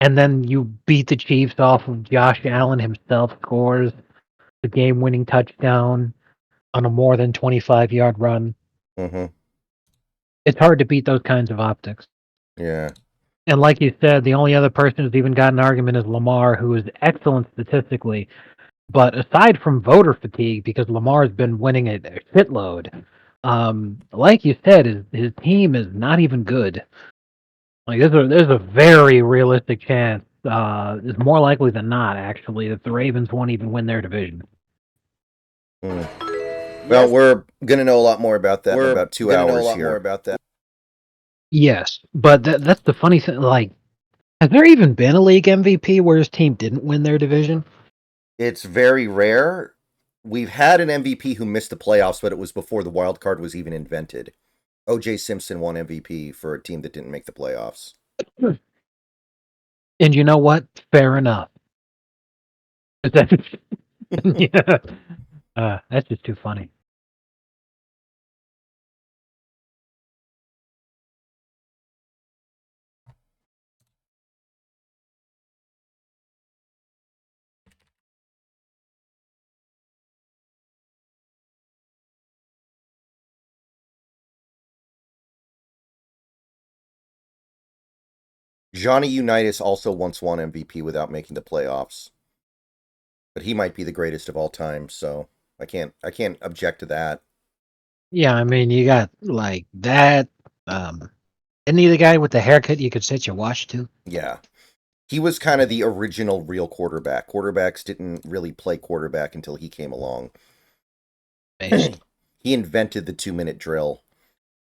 and then you beat the Chiefs off of Josh Allen himself scores the game-winning touchdown on a more than 25-yard run. Mm-hmm. It's hard to beat those kinds of optics. Yeah. And like you said, the only other person who's even got an argument is Lamar, who is excellent statistically. But aside from voter fatigue, because Lamar's been winning a shitload, like you said, his team is not even good. Like there's a very realistic chance, it's more likely than not, actually, that the Ravens won't even win their division. Well, we're gonna know a lot more about that in about 2 hours here. Yes, but that's the funny thing. Like, has there even been a league MVP where his team didn't win their division? It's very rare. We've had an MVP who missed the playoffs, but it was before the wild card was even invented. O.J. Simpson won MVP for a team that didn't make the playoffs. And you know what? Fair enough. Yeah. That's just too funny. Johnny Unitas also once won MVP without making the playoffs, but he might be the greatest of all time. So I can't object to that. Yeah, I mean, you got like that. Isn't he the guy with the haircut you could set your watch to? Yeah, he was kind of the original real quarterback. Quarterbacks didn't really play quarterback until he came along. He invented the 2-minute drill.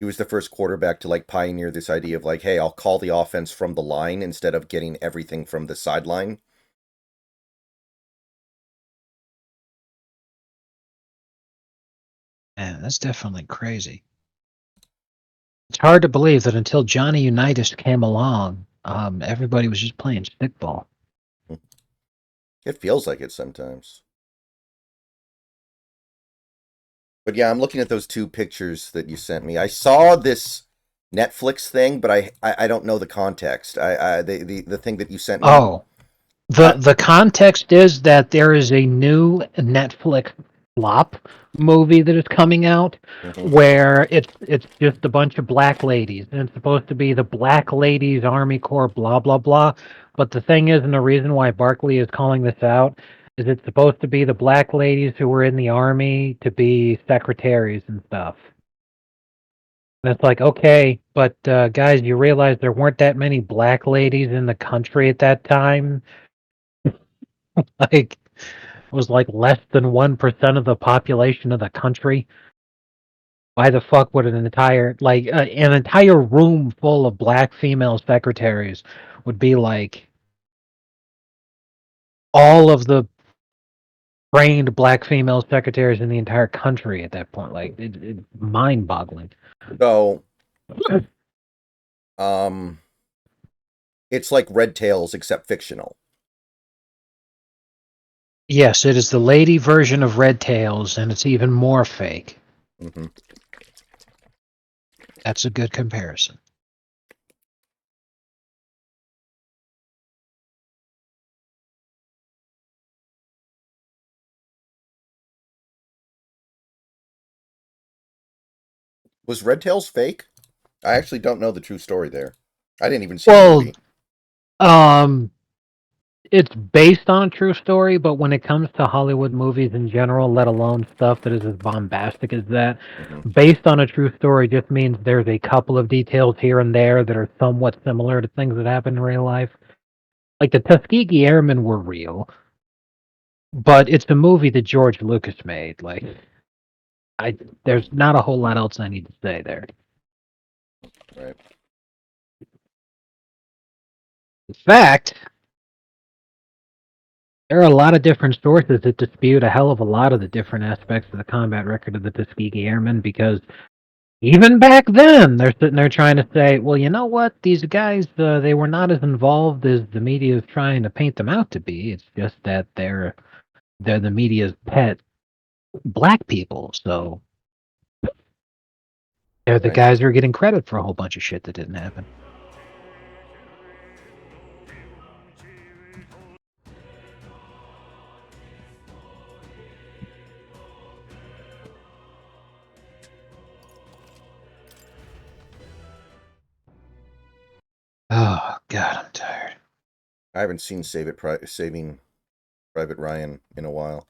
He was the first quarterback to like pioneer this idea of like, hey, I'll call the offense from the line instead of getting everything from the sideline. Man, that's definitely crazy. It's hard to believe that until Johnny Unitas came along, everybody was just playing stickball. It feels like it sometimes. But yeah, I'm looking at those two pictures that you sent me. I saw this Netflix thing, but I don't know the context. The thing that you sent me. Oh, the context is that there is a new Netflix flop movie that is coming out where it's just a bunch of black ladies, and it's supposed to be the Black Ladies Army Corps, blah blah blah. But the thing is, and the reason why Barkley is calling this out is it's supposed to be the black ladies who were in the army to be secretaries and stuff. And it's like, okay, but guys, you realize there weren't that many black ladies in the country at that time. Like, it was like less than 1% of the population of the country. Why the fuck would an entire room full of black female secretaries would be like all of the trained black female secretaries in the entire country at that point? Like, it's mind-boggling. So, it's like Red Tails except fictional. Yes, it is the lady version of Red Tails, and it's even more fake. Mm-hmm. That's a good comparison. Was Red Tails fake? I actually don't know the true story there. I didn't even see the movie. Um, it's based on a true story, but when it comes to Hollywood movies in general, let alone stuff that is as bombastic as that, based on a true story just means there's a couple of details here and there that are somewhat similar to things that happen in real life. Like the Tuskegee Airmen were real, but it's a movie that George Lucas made. Like, there's not a whole lot else I need to say there. Right. In fact, there are a lot of different sources that dispute a hell of a lot of the different aspects of the combat record of the Tuskegee Airmen, because even back then, they're sitting there trying to say, well, you know what? These guys, they were not as involved as the media is trying to paint them out to be. It's just that they're the media's pet black people, so they're the guys who are getting credit for a whole bunch of shit that didn't happen. God, I'm tired. I haven't seen Saving Private Ryan in a while.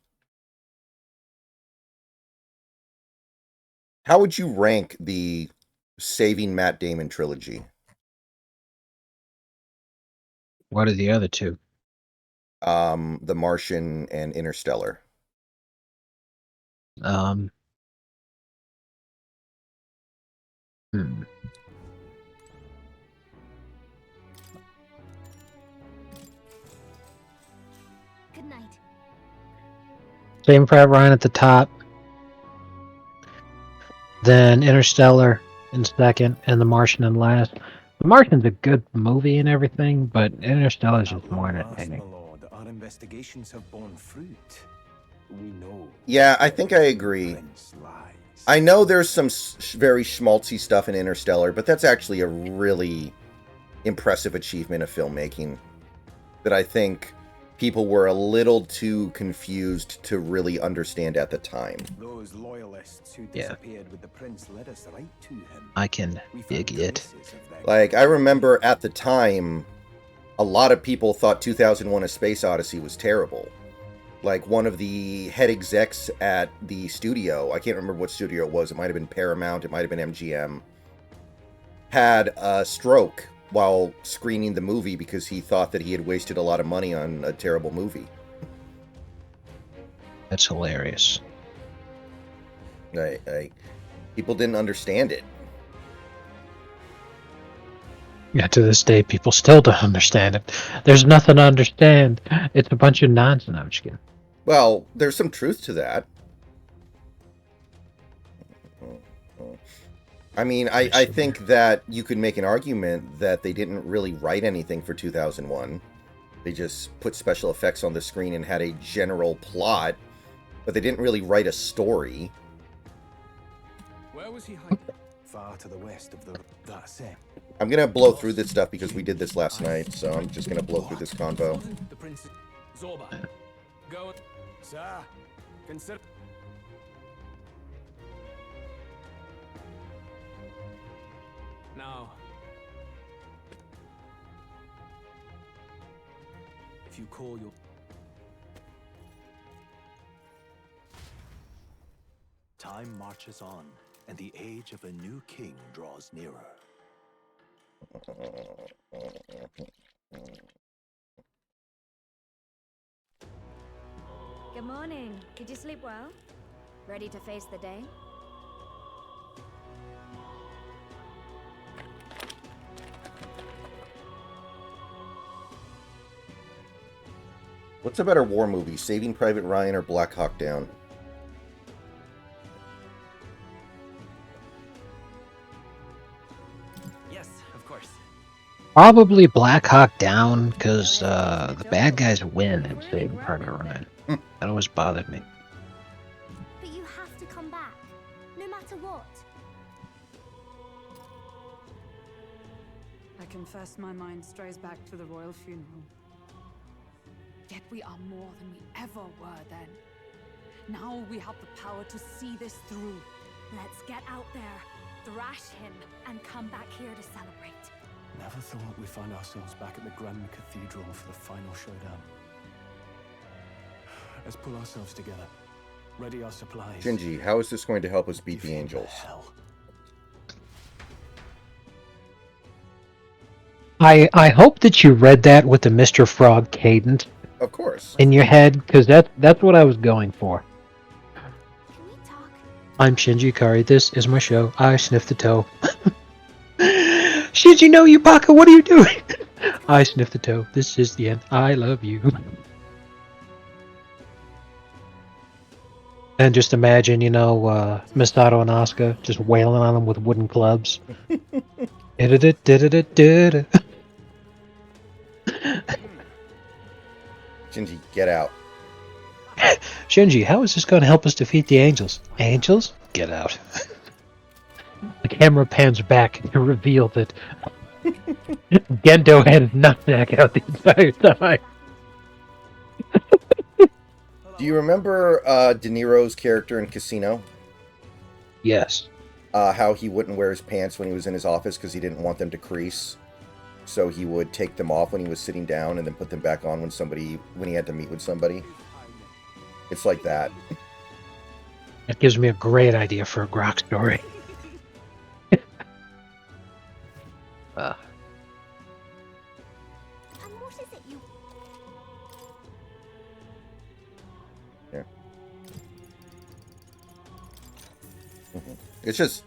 How would you rank the Saving Matt Damon trilogy? What are the other two? The Martian and Interstellar. Hmm. Good night. Saving Private Ryan at the top, then Interstellar in second, and The Martian in last. The Martian's a good movie and everything, but Interstellar is just more entertaining. Lord, our investigations have borne fruit. We know. Yeah, I think I agree. I know there's some very schmaltzy stuff in Interstellar, but that's actually a really impressive achievement of filmmaking that I think people were a little too confused to really understand at the time. Those loyalists who disappeared with the prince led us right to him. I can dig it. Like, I remember at the time, a lot of people thought 2001: A Space Odyssey was terrible. Like, one of the head execs at the studio, I can't remember what studio it was, it might have been Paramount, it might have been MGM, had a stroke while screening the movie because he thought that he had wasted a lot of money on a terrible movie. That's hilarious. People didn't understand it. Yeah, to this day, people still don't understand it. There's nothing to understand. It's a bunch of nonsense. I'm just kidding. Well, there's some truth to that. I mean, I think that you could make an argument that they didn't really write anything for 2001. They just put special effects on the screen and had a general plot, but they didn't really write a story. Where was he hiding? Far to the west of that's it. I'm gonna blow through this stuff because we did this last night, so I'm just gonna blow through this convo. The prince Zorba. Go, sir. Consider. Now, if you call your time marches on, and the age of a new king draws nearer. Good morning. Did you sleep well? Ready to face the day? What's a better war movie, Saving Private Ryan or Black Hawk Down? Yes, of course. Probably Black Hawk Down, because the bad guys win in Saving Private Ryan. That always bothered me. But you have to come back, no matter what. I confess my mind strays back to the royal funeral. Yet we are more than we ever were then. Now we have the power to see this through. Let's get out there, thrash him, and come back here to celebrate. Never thought we'd find ourselves back at the Grand Cathedral for the final showdown. Let's pull ourselves together. Ready our supplies. Shinji, how is this going to help us beat the Angels? I hope that you read that with the Mr. Frog cadence Of course. in your head, because that's what I was going for. Can we talk? I'm Shinji Ikari. This is my show. I sniff the toe. Shinji no Yupaka, what are you doing? I sniff the toe. This is the end. I love you. And just imagine, Misato and Asuka just wailing on them with wooden clubs. Shinji, get out. Shinji, how is this going to help us defeat the Angels? Angels? Get out. The camera pans back to reveal that Gendo had his nutsack out the entire time. Do you remember De Niro's character in Casino? Yes. How he wouldn't wear his pants when he was in his office because he didn't want them to crease. so he would take them off when he was sitting down and then put them back on when he had to meet with somebody. It's like that. That gives me a great idea for a Grok story. And what is it you... Yeah. It's just,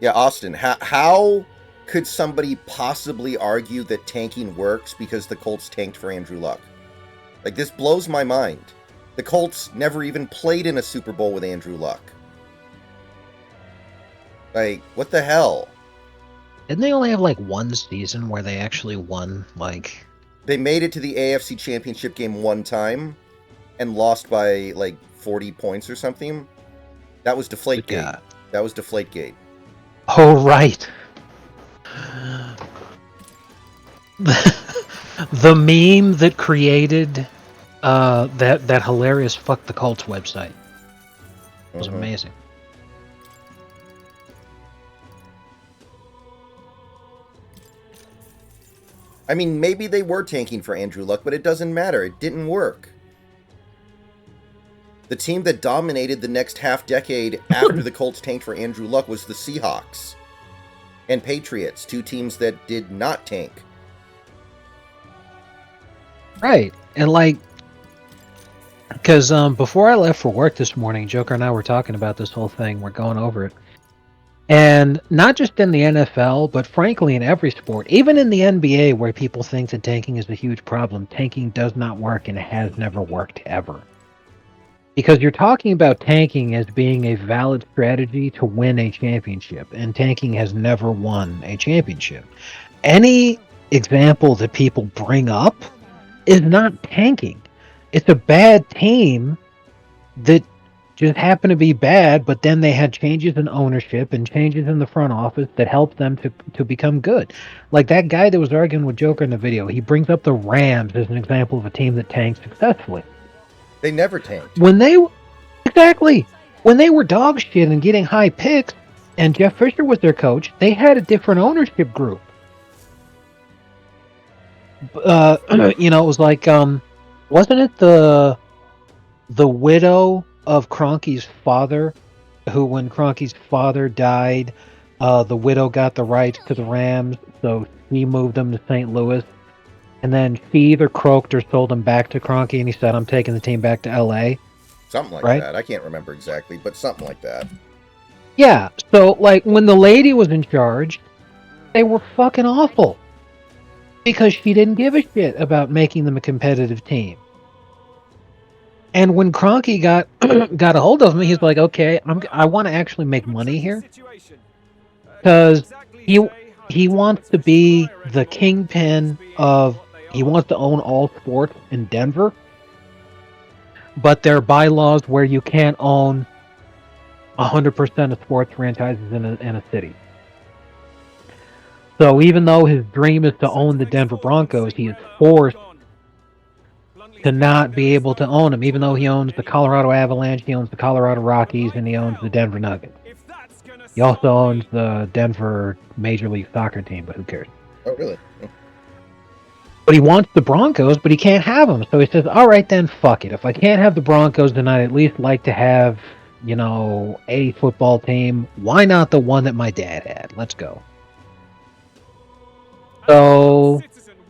yeah, Austin. How could somebody possibly argue that tanking works because the Colts tanked for Andrew Luck? Like, this blows my mind. The Colts never even played in a Super Bowl with Andrew Luck. Like, what the hell? Didn't they only have like one season where they actually won? Like, They made it to the AFC Championship game one time and lost by like 40 points or something. That was Deflategate. yeah. That was Deflategate. Oh right. The meme that created that hilarious "fuck the Colts" website was amazing. I mean, maybe they were tanking for Andrew Luck, but it doesn't matter. It didn't work. The team that dominated the next half decade after the Colts tanked for Andrew Luck was the Seahawks and Patriots, two teams that did not tank. Right, and like, because before I left for work this morning, Joker and I were talking about this whole thing. We're going over it. And not just in the NFL, but frankly in every sport, even in the NBA where people think that tanking is a huge problem, tanking does not work and it has never worked ever. Because you're talking about tanking as being a valid strategy to win a championship, and tanking has never won a championship. Any example that people bring up is not tanking. It's a bad team that just happened to be bad, but then they had changes in ownership and changes in the front office that helped them to become good. Like that guy that was arguing with Joker in the video, he brings up the Rams as an example of a team that tanked successfully. They never tanked. When they were dog shit and getting high picks, and Jeff Fisher was their coach, they had a different ownership group. It was like, wasn't it the widow of Kroenke's father, who when Kroenke's father died, the widow got the rights to the Rams, so he moved them to St. Louis. And then she either croaked or sold him back to Kroenke, and he said, I'm taking the team back to L.A. Something like right? that. I can't remember exactly, but something like that. Yeah, so, like, when the lady was in charge, they were fucking awful. Because she didn't give a shit about making them a competitive team. And when Kroenke got a hold of him, he's like, okay, I want to actually make money here. Because he wants to be the kingpin of... He wants to own all sports in Denver. But there are bylaws where you can't own 100% of sports franchises in a city. So even though his dream is to own the Denver Broncos, he is forced to not be able to own them. Even though he owns the Colorado Avalanche, he owns the Colorado Rockies, and he owns the Denver Nuggets. He also owns the Denver Major League Soccer team, but who cares? Oh, really? But he wants the Broncos, but he can't have them. So he says, all right, then, fuck it. If I can't have the Broncos, then I'd at least like to have, a football team. Why not the one that my dad had? Let's go. So,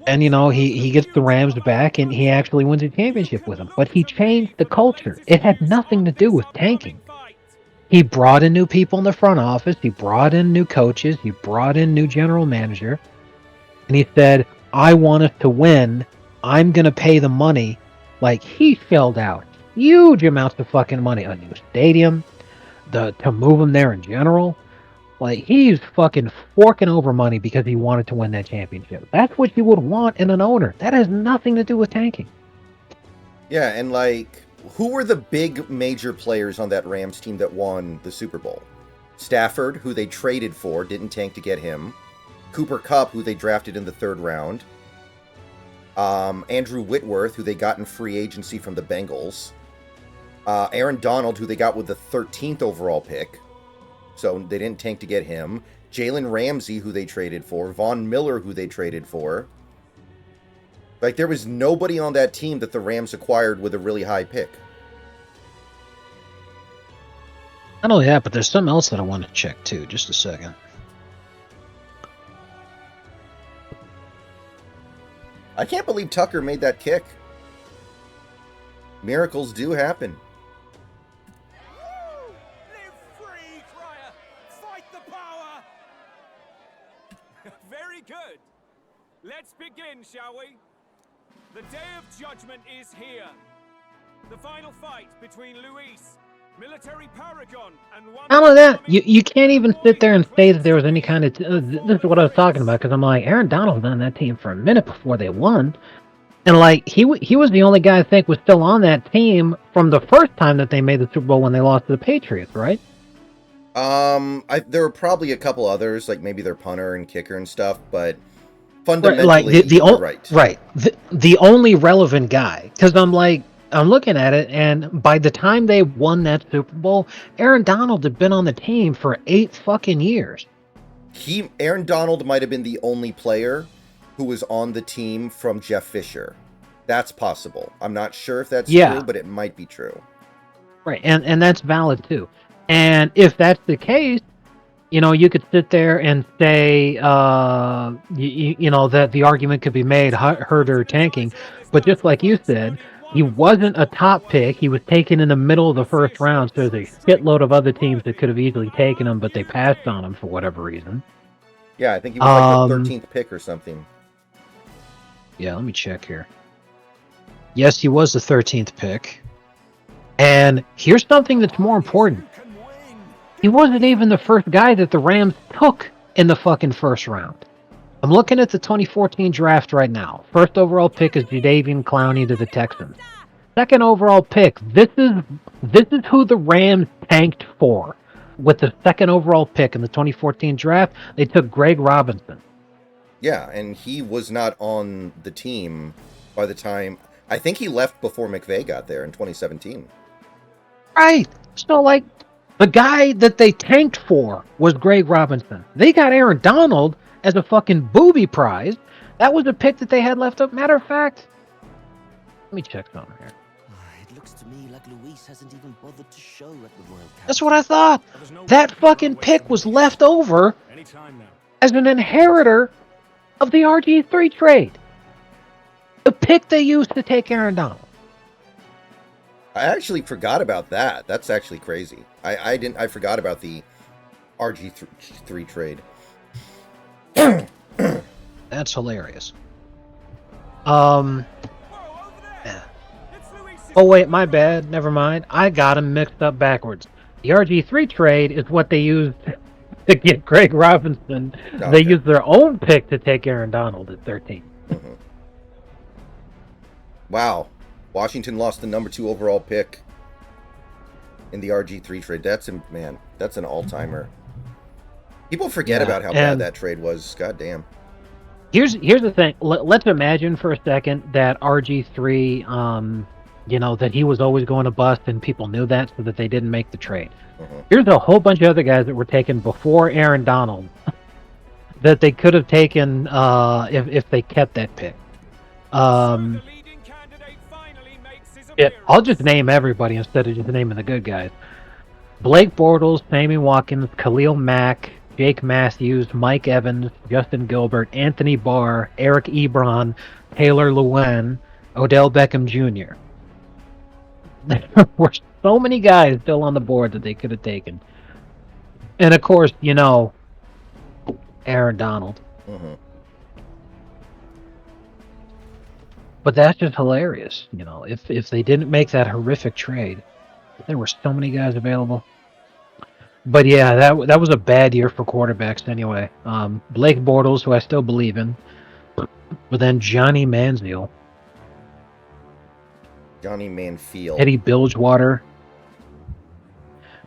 and, he gets the Rams back, and he actually wins a championship with them. But he changed the culture. It had nothing to do with tanking. He brought in new people in the front office. He brought in new coaches. He brought in new general manager. And he said, I want us to win. I'm going to pay the money. Like, he shelled out huge amounts of fucking money. A new stadium, to move him there in general. Like, he's fucking forking over money because he wanted to win that championship. That's what you would want in an owner. That has nothing to do with tanking. Yeah, and like, who were the big major players on that Rams team that won the Super Bowl? Stafford, who they traded for, didn't tank to get him. Cooper Kupp, who they drafted in the third round. Andrew Whitworth, who they got in free agency from the Bengals. Aaron Donald, who they got with the 13th overall pick. So they didn't tank to get him. Jalen Ramsey, who they traded for, Von Miller, who they traded for. Like, there was nobody on that team that the Rams acquired with a really high pick. Not only that, but there's something else that I want to check too. Just a second. I can't believe Tucker made that kick. Miracles do happen. Live free, Crier! Fight the power! Very good. Let's begin, shall we? The day of judgment is here. The final fight between Luis, military paragon, and one... Not only that, you can't even sit there and say that there was any kind of... this is what I was talking about, because I'm like, Aaron Donald was on that team for a minute before they won. And, like, he was the only guy I think was still on that team from the first time that they made the Super Bowl when they lost to the Patriots, right? There were probably a couple others, like maybe their punter and kicker and stuff, but fundamentally, like you're right. Right. The only relevant guy, because I'm looking at it, and by the time they won that Super Bowl, Aaron Donald had been on the team for 8 fucking years. Aaron Donald might have been the only player who was on the team from Jeff Fisher. That's possible. I'm not sure if that's true, but it might be true. Right, and that's valid too. And if that's the case, you know, you could sit there and say, you know, that the argument could be made, Herder tanking, but just like you said, he wasn't a top pick. He was taken in the middle of the first round, so there's a shitload of other teams that could have easily taken him, but they passed on him for whatever reason. Yeah, I think he was like the 13th pick or something. Yeah, let me check here. Yes, he was the 13th pick. And here's something that's more important. He wasn't even the first guy that the Rams took in the fucking first round. I'm looking at the 2014 draft right now. First overall pick is Jadeveon Clowney to the Texans. Second overall pick, this is who the Rams tanked for. With the second overall pick in the 2014 draft, they took Greg Robinson. Yeah, and he was not on the team by the time... I think he left before McVay got there in 2017. Right. So, like, the guy that they tanked for was Greg Robinson. They got Aaron Donald as a fucking booby prize. That was a pick that they had left up. Matter of fact, let me check something here. It looks to me like Luis hasn't even bothered to show at the Royal Cup. That's what I thought. That fucking pick was left over as an inheritor of the RG3 trade. The pick they used to take Aaron Donald. I actually forgot about that. That's actually crazy. I forgot about the RG3 trade. That's hilarious. Yeah. Oh wait, my bad. Never mind. I got them mixed up backwards. The RG3 trade is what they used to get Greg Robinson. Okay. They used their own pick to take Aaron Donald at 13. Mm-hmm. Wow. Washington lost the number 2 overall pick in the RG3 trade. That's an all-timer. People forget about how bad that trade was. God damn. Here's the thing. Let's imagine for a second that RG3, you know, that he was always going to bust, and people knew that, so that they didn't make the trade. Mm-hmm. Here's a whole bunch of other guys that were taken before Aaron Donald that they could have taken if they kept that pick. I'll just name everybody instead of just naming the good guys. Blake Bortles, Sammy Watkins, Khalil Mack, Jake Matthews, Mike Evans, Justin Gilbert, Anthony Barr, Eric Ebron, Taylor Lewan, Odell Beckham Jr. There were so many guys still on the board that they could have taken. And of course, you know, Aaron Donald. Mm-hmm. But that's just hilarious, you know. If they didn't make that horrific trade, there were so many guys available. But yeah, that was a bad year for quarterbacks anyway. Blake Bortles, who I still believe in, but then Johnny Manziel, Eddie Bilgewater,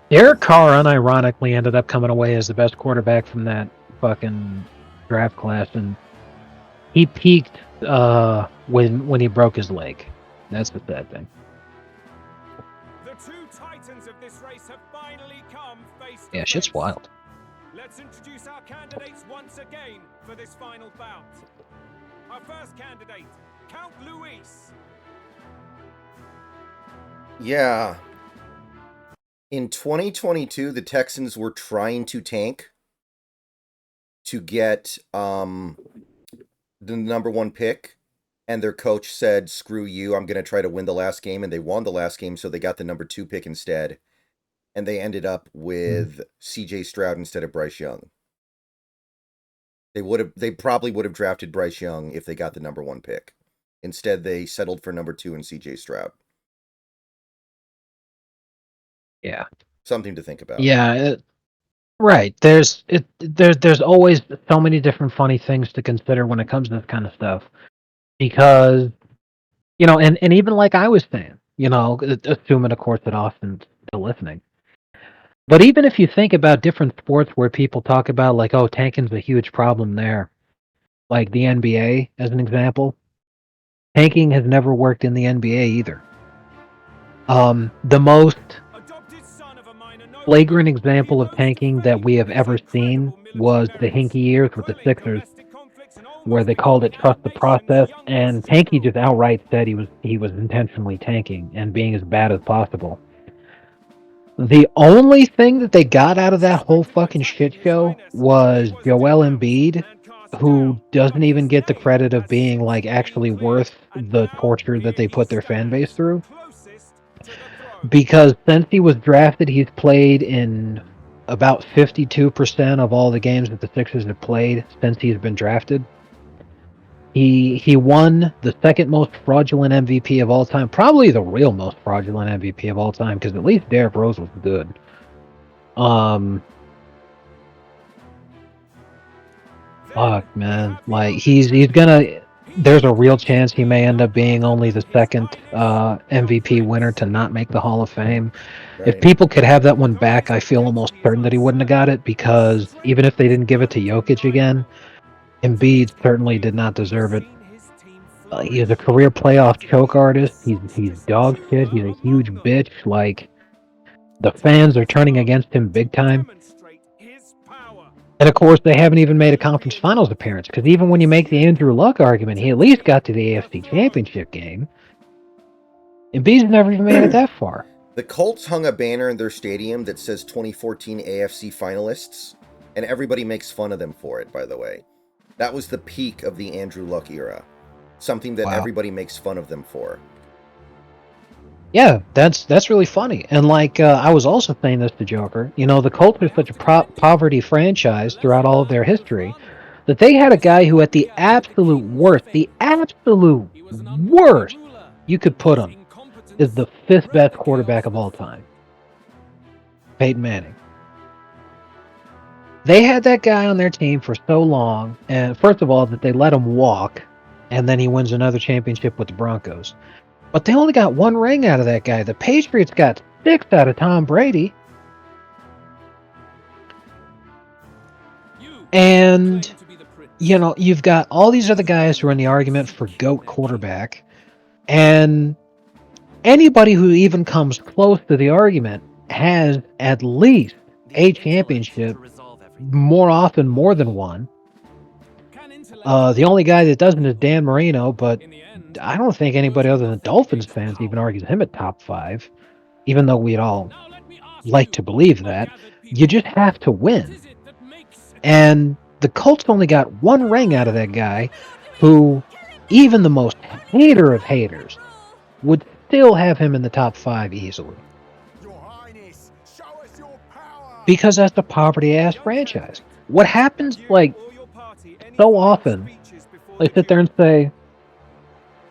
Derek Carr, unironically ended up coming away as the best quarterback from that fucking draft class, and he peaked when he broke his leg. That's the sad thing. The two titans of this race have finally come face to Yeah, shit's wild. Let's introduce our candidates once again for this final bout. Our first candidate, Count Luis. Yeah. In 2022, the Texans were trying to tank to get the number 1 pick, and their coach said, screw you, I'm going to try to win the last game, and they won the last game, so they got the number 2 pick instead, and they ended up with CJ Stroud instead of Bryce Young. They probably would have drafted Bryce Young if they got the number 1 pick. Instead, they settled for number 2 and CJ Stroud. Yeah. Something to think about. Yeah, right. There's always so many different funny things to consider when it comes to this kind of stuff. Because, and even like I was saying, assuming, of course, that Austin's still listening. But even if you think about different sports where people talk about, like, oh, tanking's a huge problem there, like the NBA, as an example, tanking has never worked in the NBA either. The most flagrant example of tanking that we have ever seen was the Hinkie years with the Sixers, where they called it trust the process, and Tanky just outright said he was intentionally tanking and being as bad as possible. The only thing that they got out of that whole fucking shit show was Joel Embiid, who doesn't even get the credit of being like actually worth the torture that they put their fan base through. Because since he was drafted, he's played in about 52% of all the games that the Sixers have played since he's been drafted. He won the second most fraudulent MVP of all time, probably the real most fraudulent MVP of all time, because at least Derrick Rose was good. Fuck, man, like he's gonna. There's a real chance he may end up being only the second MVP winner to not make the Hall of Fame. Right. If people could have that one back, I feel almost certain that he wouldn't have got it, because even if they didn't give it to Jokic again, Embiid certainly did not deserve it. He is a career playoff choke artist. He's dog shit. He's a huge bitch. Like, the fans are turning against him big time. And of course, they haven't even made a conference finals appearance, because even when you make the Andrew Luck argument, he at least got to the AFC Championship game. Embiid's never even made it that far. The Colts hung a banner in their stadium that says 2014 AFC finalists, and everybody makes fun of them for it, by the way. That was the peak of the Andrew Luck era. Something that everybody makes fun of them for. Yeah, that's really funny. And like, I was also saying this to Joker, the Colts are such a poverty franchise throughout all of their history that they had a guy who at the absolute worst you could put him, is the 5th best quarterback of all time. Peyton Manning. They had that guy on their team for so long, and first of all, that they let him walk, and then he wins another championship with the Broncos. But they only got 1 ring out of that guy. The Patriots got 6 out of Tom Brady. And, you've got all these other guys who are in the argument for GOAT quarterback, and anybody who even comes close to the argument has at least a championship, more often more than 1. The only guy that doesn't is Dan Marino, but I don't think anybody other than Dolphins fans even argues him at top 5, even though we'd all like to believe that. You just have to win. And the Colts only got 1 ring out of that guy, who even the most hater of haters would still have him in the top 5 easily. Because that's a poverty-ass franchise. What happens, like, so often, they sit there and say,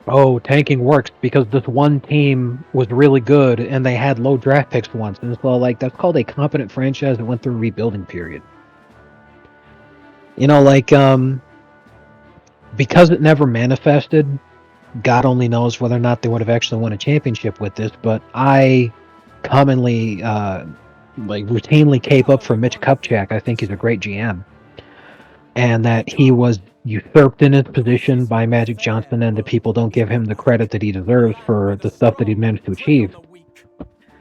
oh, tanking works because this one team was really good and they had low draft picks once. And so, like, that's called a competent franchise that went through a rebuilding period. Because it never manifested, God only knows whether or not they would have actually won a championship with this, but I commonly, routinely cape up for Mitch Kupchak. I think he's a great GM. And that he was usurped in his position by Magic Johnson, and that people don't give him the credit that he deserves for the stuff that he managed to achieve.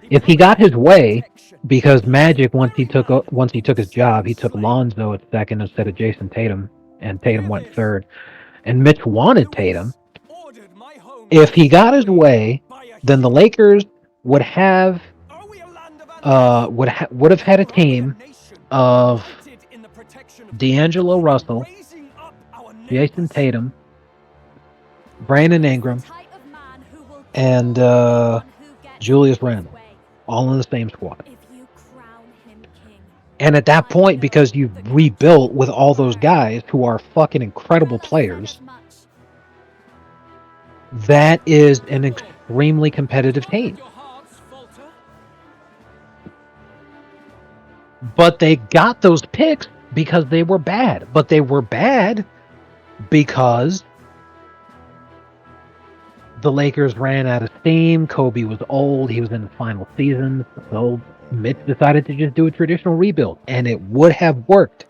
If he got his way, because Magic, once he took his job, he took Lonzo at second instead of Jason Tatum, and Tatum went third. And Mitch wanted Tatum. If he got his way, then the Lakers would have would have had a team of D'Angelo Russell, Jason Tatum, Brandon Ingram, and Julius Randle, all in the same squad. And at that point, because you've rebuilt with all those guys who are fucking incredible players, that is an extremely competitive team. But they got those picks because they were bad. But they were bad because the Lakers ran out of steam. Kobe was old. He was in his final season. So Mitch decided to just do a traditional rebuild. And it would have worked.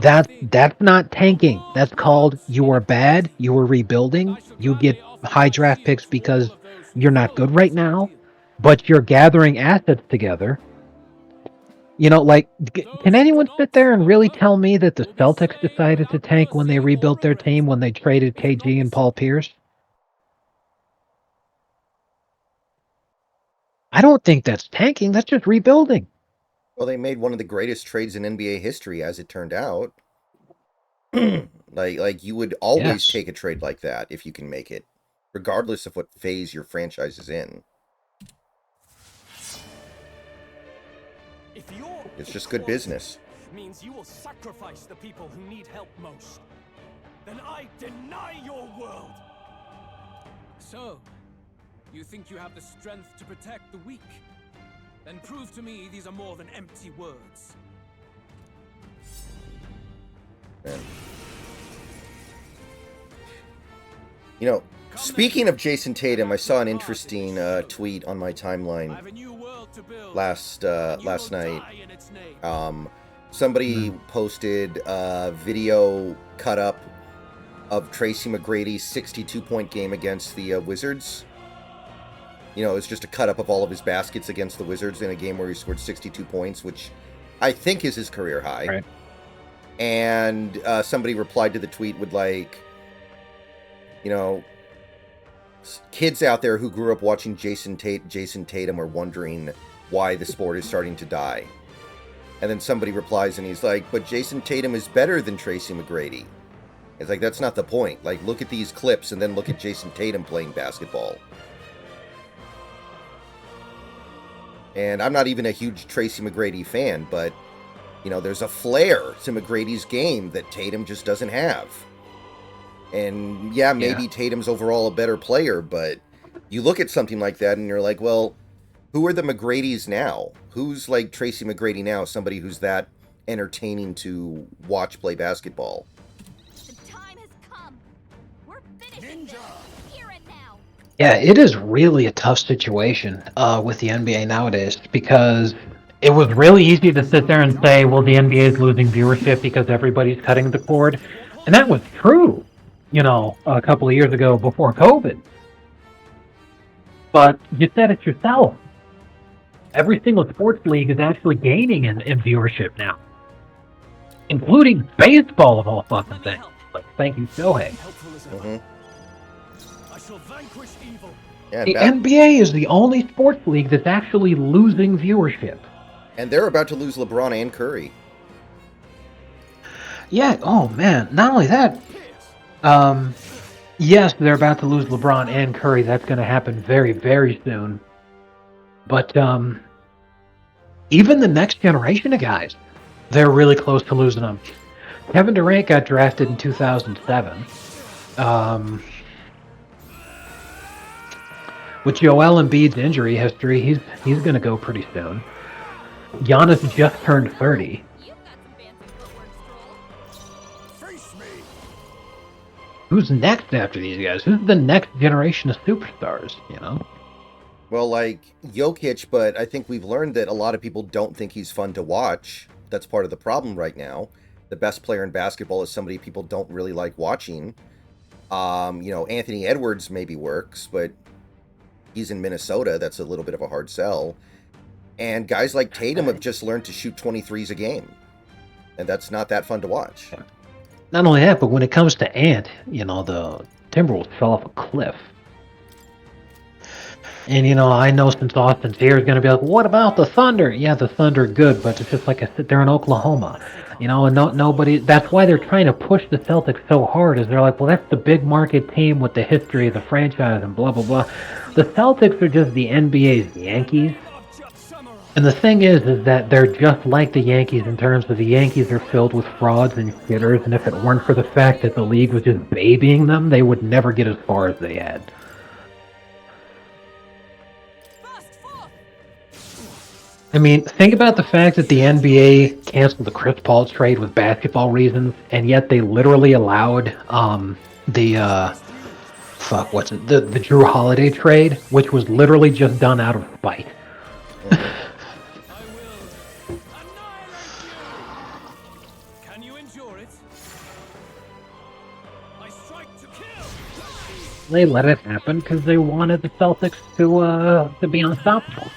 That's not tanking. That's called you are bad. You are rebuilding. You get high draft picks because you're not good right now. But you're gathering assets together. You know, like, can anyone sit there and really tell me that the Celtics decided to tank when they rebuilt their team when they traded KG and Paul Pierce? I don't think that's tanking. That's just rebuilding. Well, they made one of the greatest trades in NBA history, as it turned out. like you would always take a trade like that if you can make it, regardless of what phase your franchise is in. It's just good business. Means you will sacrifice the people who need help most. Then I deny your world. So, you think you have the strength to protect the weak? Then prove to me these are more than empty words. Man. You know, speaking of Jason Tatum, I saw an interesting tweet on my timeline last night. Somebody posted a video cut up of Tracy McGrady's 62-point game against the Wizards. You know, it's just a cut up of all of his baskets against the Wizards in a game where he scored 62 points, which I think is his career high. Right. And somebody replied to the tweet with, like, you know, kids out there who grew up watching Jason Tatum are wondering why the sport is starting to die. And then somebody replies and he's like, but Jason Tatum is better than Tracy McGrady. It's like, that's not the point. Like, look at these clips and then look at Jason Tatum playing basketball. And I'm not even a huge Tracy McGrady fan, but, you know, there's a flair to McGrady's game that Tatum just doesn't have. And yeah, maybe Tatum's overall a better player, but you look at something like that and you're like, well, who are the McGradys now? Who's like Tracy McGrady now? Somebody who's that entertaining to watch play basketball. The time has come. We're finishing this here and now. Yeah, it is really a tough situation with the NBA nowadays because it was really easy to sit there and say, well, the NBA is losing viewership because everybody's cutting the cord. And that was true, you know, a couple of years ago before COVID. But you said it yourself. Every single sports league is actually gaining in viewership now, including baseball of all fucking things. Like, thank you, Shohei. Mm-hmm. I shall vanquish evil. Yeah, the NBA is the only sports league that's actually losing viewership. And they're about to lose LeBron and Curry. Yeah, oh man, not only that, yes, they're about to lose LeBron and Curry. That's going to happen very, very soon. But even the next generation of guys, they're really close to losing them. Kevin Durant got drafted in 2007. With Joel Embiid's injury history, he's going to go pretty soon. Giannis just turned 30. Who's next after these guys? Who's the next generation of superstars, you know? Well, like Jokic, but I think we've learned that a lot of people don't think he's fun to watch. That's part of the problem right now. The best player in basketball is somebody people don't really like watching. You know, Anthony Edwards maybe works, but he's in Minnesota. That's a little bit of a hard sell. And guys like Tatum have just learned to shoot 23s a game. And that's not that fun to watch. Not only that, but when it comes to Ant, you know, the Timberwolves fell off a cliff. And, you know, I know since Austin's here is going to be like, what about the Thunder? Yeah, the Thunder are good, but it's just like I said, they're in Oklahoma. You know, and nobody, that's why they're trying to push the Celtics so hard, is they're like, well, that's the big market team with the history of the franchise and blah, blah, blah. The Celtics are just the NBA's Yankees. And the thing is that they're just like the Yankees in terms of the Yankees are filled with frauds and shitters, and if it weren't for the fact that the league was just babying them, they would never get as far as they had. I mean, think about the fact that the NBA canceled the Chris Paul trade with basketball reasons, and yet they literally allowed the Drew Holiday trade, which was literally just done out of spite. Can you endure it? I strike to kill. They let it happen because they wanted the Celtics to be unstoppable.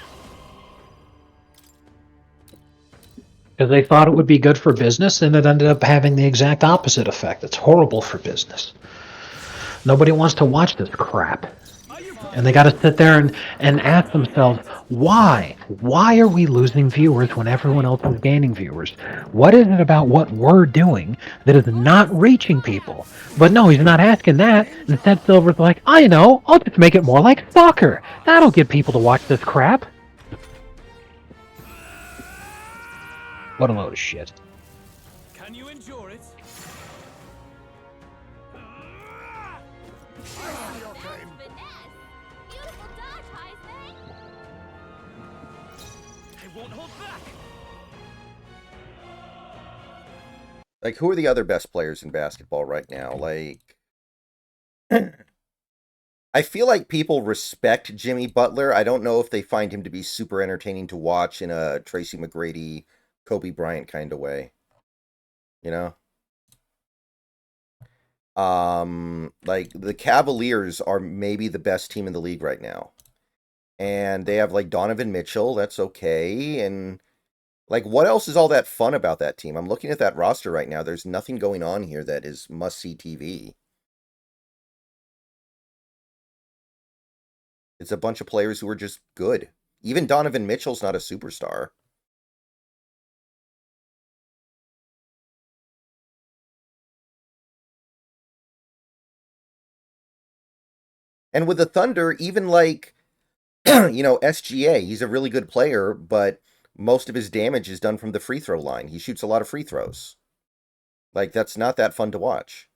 Because they thought it would be good for business, and it ended up having the exact opposite effect. It's horrible for business. Nobody wants to watch this crap. And they got to sit there and ask themselves, why? Why are we losing viewers when everyone else is gaining viewers? What is it about what we're doing that is not reaching people? But no, he's not asking that. Instead, Silver's like, I know, I'll just make it more like soccer. That'll get people to watch this crap. What a load of shit. Can you endure it? I won't hold back. Like, who are the other best players in basketball right now? Like, I feel like people respect Jimmy Butler. I don't know if they find him to be super entertaining to watch in a Tracy McGrady, Kobe Bryant kind of way. You know? Like, the Cavaliers are maybe the best team in the league right now. And they have, like, Donovan Mitchell. That's okay. And, like, what else is all that fun about that team? I'm looking at that roster right now. There's nothing going on here that is must-see TV. It's a bunch of players who are just good. Even Donovan Mitchell's not a superstar. And with the Thunder, even like, you know, SGA, he's a really good player, but most of his damage is done from the free throw line. He shoots a lot of free throws. Like, that's not that fun to watch.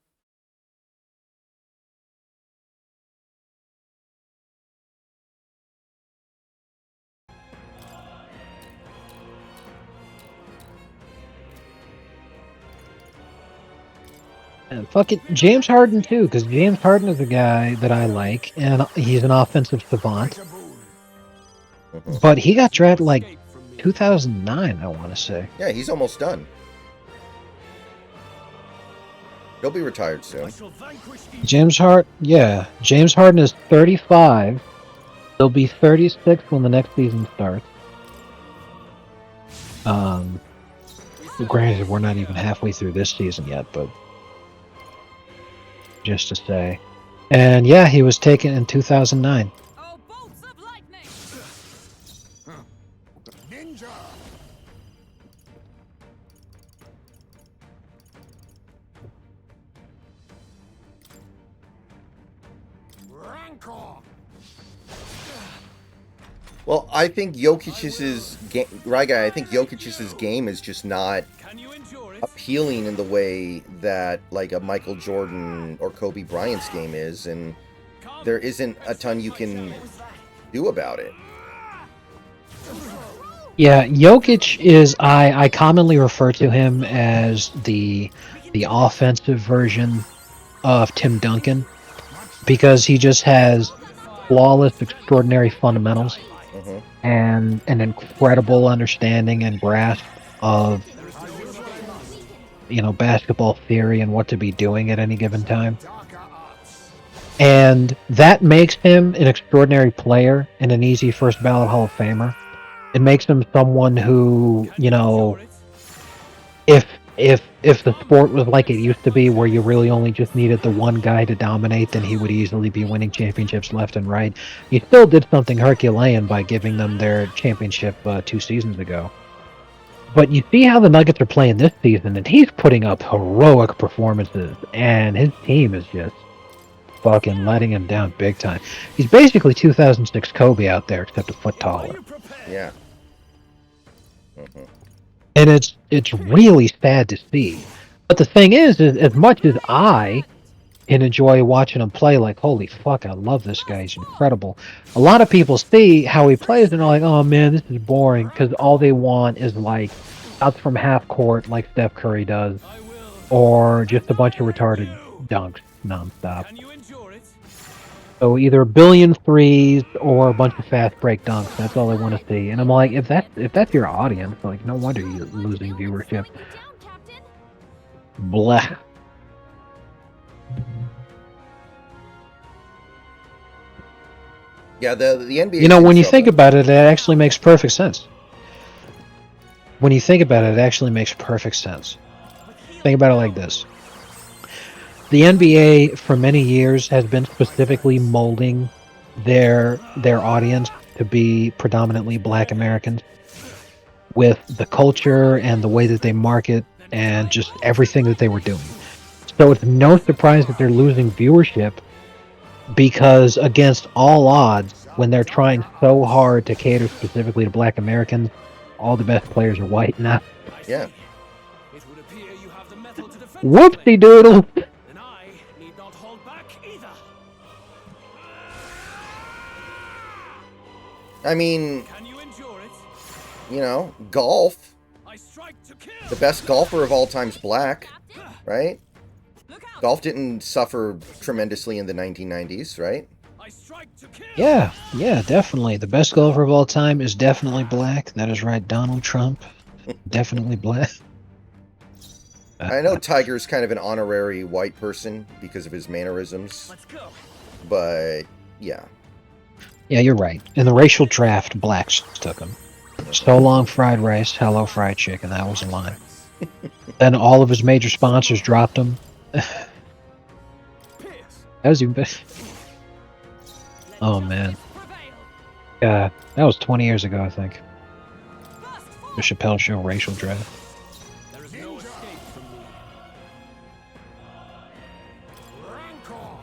And fucking James Harden too, because James Harden is a guy that I like, and he's an offensive savant. But he got drafted like 2009, I want to say. Yeah, he's almost done. He'll be retired soon. James Harden is 35. He'll be 36 when the next season starts. Granted, we're not even halfway through this season yet, but just to say. And yeah, he was taken in 2009. Oh, bolts of lightning! Ninja! Rancor! Well, I think Jokic's game, right, guy. I think Jokic's game is just not appealing in the way that like a Michael Jordan or Kobe Bryant's game is, and there isn't a ton you can do about it. Yeah, Jokic is, I commonly refer to him as the offensive version of Tim Duncan, because he just has flawless, extraordinary fundamentals and an incredible understanding and grasp of, you know, basketball theory and what to be doing at any given time. And that makes him an extraordinary player and an easy first ballot Hall of Famer. It makes him someone who, you know, Endure it. if the sport was like it used to be, where you really only just needed the one guy to dominate, then he would easily be winning championships left and right. He still did something Herculean by giving them their championship 2 seasons ago. But you see how the Nuggets are playing this season, and he's putting up heroic performances, and his team is just fucking letting him down big time. He's basically 2006 Kobe out there, except a foot Are taller. you prepared? Yeah. Mhm. And it's really sad to see. But the thing is as much as I can enjoy watching him play, like, holy fuck, I love this guy, he's incredible. A lot of people see how he plays and are like, oh man, this is boring, because all they want is like outs from half court like Steph Curry does, I will. or just a bunch of retarded dunks nonstop. Can you endure it? So either a billion threes or a bunch of fast break dunks. That's all I want to see. And I'm like, if that's your audience, like, no wonder you're losing viewership. Break it down, Captain. Blah. Yeah, the NBA. You know, when you itself- think about it, it actually makes perfect sense. When you think about it, it actually makes perfect sense. Think about it like this. The NBA for many years has been specifically molding their audience to be predominantly Black Americans, with the culture and the way that they market and just everything that they were doing. So it's no surprise that they're losing viewership, because against all odds, when they're trying so hard to cater specifically to Black Americans, all the best players are white now. Yeah. It would appear you have the metal to defend. Whoopsie doodle! Then I need not hold back either. I mean, Can you endure it? you know, golf. I strike to kill. The best golfer of all time's black, Captain, right? look out. Golf didn't suffer tremendously in the 1990s, right? I strike to kill. Yeah, definitely. The best golfer of all time is definitely black. That is right, Donald Trump. Definitely black. I know Tiger's kind of an honorary white person because of his mannerisms, Let's go. but yeah. Yeah, you're right. In the racial draft, blacks took him. So long fried rice, hello fried chicken. That was a line. Then all of his major sponsors dropped him. That Pierce. was even better. Oh man. Yeah, that was 20 years ago, I think. The Chappelle Show racial draft. There is no escape from me. Rancor.